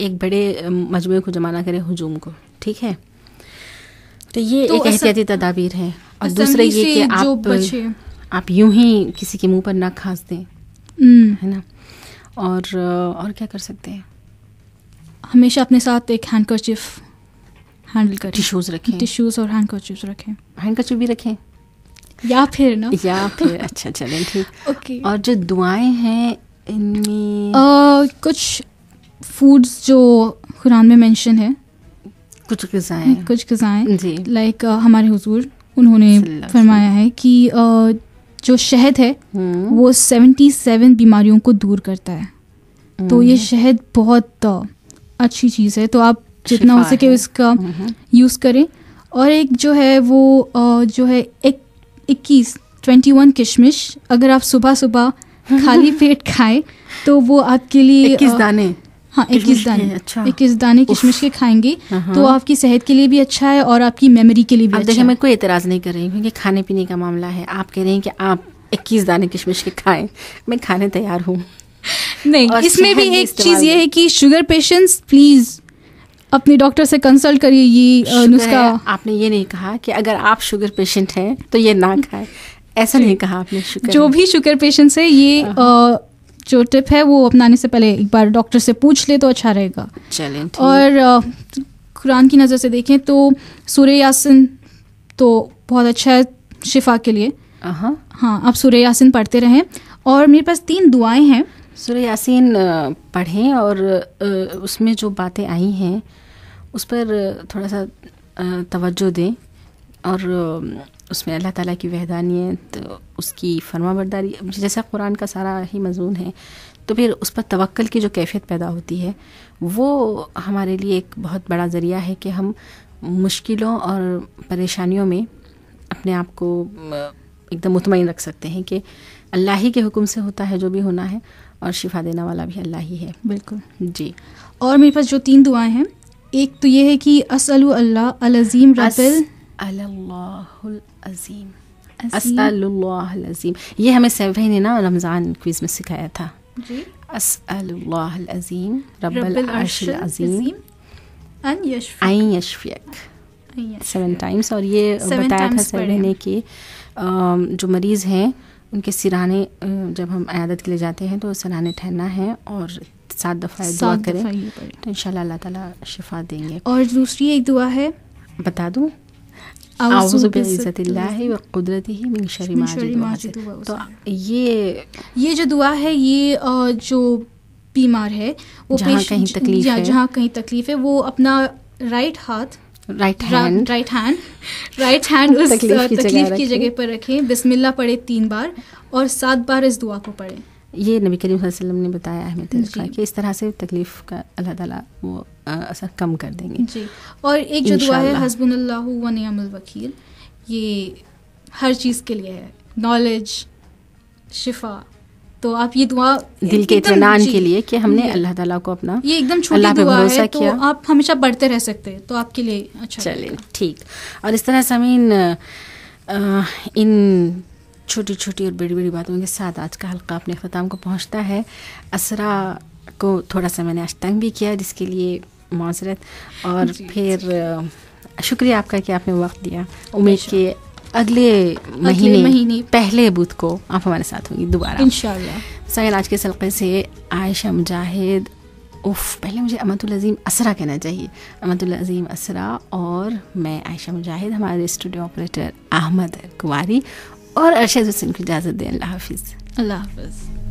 एक बड़े मजमूए को जमा ना करें हुजूम को, ठीक है। तो ये तो एक एहतियाती तदाबीर है। और दूसरा ये कि आप यूं ही किसी के मुंह पर ना खास दें, है ना। और क्या कर सकते हैं, हमेशा अपने साथ एक हैंडकरचिफ हैंडल करें, टिश्यूज रखें, टिश्यूज और हैंडकरचिफ रखें, हैंडकरचिफ भी रखें या फिर अच्छा चलें ठीक। ओके। और जो दुआएं हैं इनमें कुछ फूड्स जो कुरान में मेंशन है, कुछ ग़िज़ाएं जी, लाइक हमारे हुजूर उन्होंने फरमाया है कि जो शहद है वो 77 बीमारियों को दूर करता है। तो ये शहद बहुत अच्छी चीज़ है, तो आप जितना हो सके उसका यूज़ करें। और एक जो है वो जो है 21 किशमिश, अगर आप सुबह सुबह खाली पेट खाएं तो वो आपके लिए 21 दाने, हाँ 21 दाने, अच्छा 21 दाने किशमिश के खाएंगे तो आपकी सेहत के लिए भी अच्छा है और आपकी मेमोरी के लिए भी अच्छा है। देखिए मैं कोई एतराज़ नहीं कर रही हूँ क्योंकि खाने पीने का मामला है। आप कह रही हैं कि आप 21 दाने किशमिश के खाएं, मैं खाने तैयार हूँ। नहीं, इसमें भी एक चीज़ ये है कि शुगर पेशेंट्स प्लीज़ अपने डॉक्टर से कंसल्ट करिए। ये नुस्खा आपने ये नहीं कहा कि अगर आप शुगर पेशेंट हैं तो ये ना खाएं, ऐसा नहीं कहा आपने। जो भी शुगर पेशेंट्स है ये जो टिप है वो अपनाने से पहले एक बार डॉक्टर से पूछ ले तो अच्छा रहेगा। चलें। और कुरान की नज़र से देखें तो सूरह यासीन तो बहुत अच्छा है शिफा के लिए। हाँ, आप सूरह यासीन पढ़ते रहें। और मेरे पास 3 दुआएं हैं। सूरह यासीन पढ़ें और उसमें जो बातें आई हैं उस पर थोड़ा सा तवज्जो दें और उसमें अल्लाह ताला की वहदानियत, उसकी फरमाबरदारी, जैसा कुरान का सारा ही मज़मून है, तो फिर उस पर तवक्ल की जो कैफियत पैदा होती है वो हमारे लिए एक बहुत बड़ा ज़रिया है कि हम मुश्किलों और परेशानियों में अपने आप को एकदम मुतमईन रख सकते हैं कि अल्लाह ही के हुक्म से होता है जो भी होना है और शिफा देने वाला भी अल्लाह ही है। बिल्कुल जी। और मेरे पास जो 3 दुआएं हैं, एक तो ये है कि असअलु अल्लाह अल अज़ीम रब्बिल अज़ीम, ये हमें सैफी ने ना रमज़ान क्विज़ में सिखाया था जी। अस्अलुल्लाह अल अज़ीम रब्बिल अर्शिल अज़ीम अन यशफियक 7 टाइम्स। और ये बताया था सैफी ने कि जो मरीज़ हैं उनके सिराने जब हम अयादत के लिए जाते हैं तो सिराने ठहरना है और 7 दफ़ा दुआ करें तो इंशाल्लाह अल्लाह ताला शिफा देंगे। और दूसरी एक दुआ है, बता दूँ, आऊज़ु बिइज़्ज़तिल्लाहि व क़ुदरतिही मिन शर्रि मा अजिदु। तो ये जो दुआ है, ये जो बीमार है वो जहाँ कहीं तकलीफ है वो अपना राइट हैंड उस तकलीफ की जगह पर रखें, बिस्मिल्लाह पढ़े 3 बार और 7 बार इस दुआ को पढ़ें। ये नबी करीम सल्लल्लाहु अलैहि वसल्लम ने बताया है हमें कि इस तरह से तकलीफ का अल्लाह ताला वो असर कम कर देंगे जी। और एक जो दुआ है हस्बुनल्लाहु व निअमल वकील, ये हर चीज़ के लिए है, नॉलेज, शिफा। तो आप ये दुआ दिल के इत्मीनान के लिए कि हमने अल्लाह ताला को अपना, ये एकदम छोटी दुआ है तो आप हमेशा पढ़ते रह सकते हैं, तो आपके लिए अच्छा। चलिए ठीक। और इस तरह से हमें इन छोटी छोटी और बड़ी बड़ी बातों के साथ आज का हल्का अपने ख़त्म को पहुंचता है। असरा को थोड़ा सा मैंने आज तंग भी किया, जिसके लिए माज़रत। और फिर शुक्रिया आपका कि आपने वक्त दिया। उम्मीद के अगले महीने पहले बुध को आप हमारे साथ होंगी दोबारा इंशाल्लाह। साहिल, आज के हल्के से आयशा मुजाहिद, पहले मुझे अमतुल अज़ीम असरा कहना चाहिए, अमतुल अज़ीम असरा और मैं आयशा मुजाहिद, हमारे स्टूडियो ऑपरेटर अहमद कुमारी और अरशद हुसैन को इजाज़त दें। अल्लाह हाफ़िज़। अल्लाह हाफ़िज़।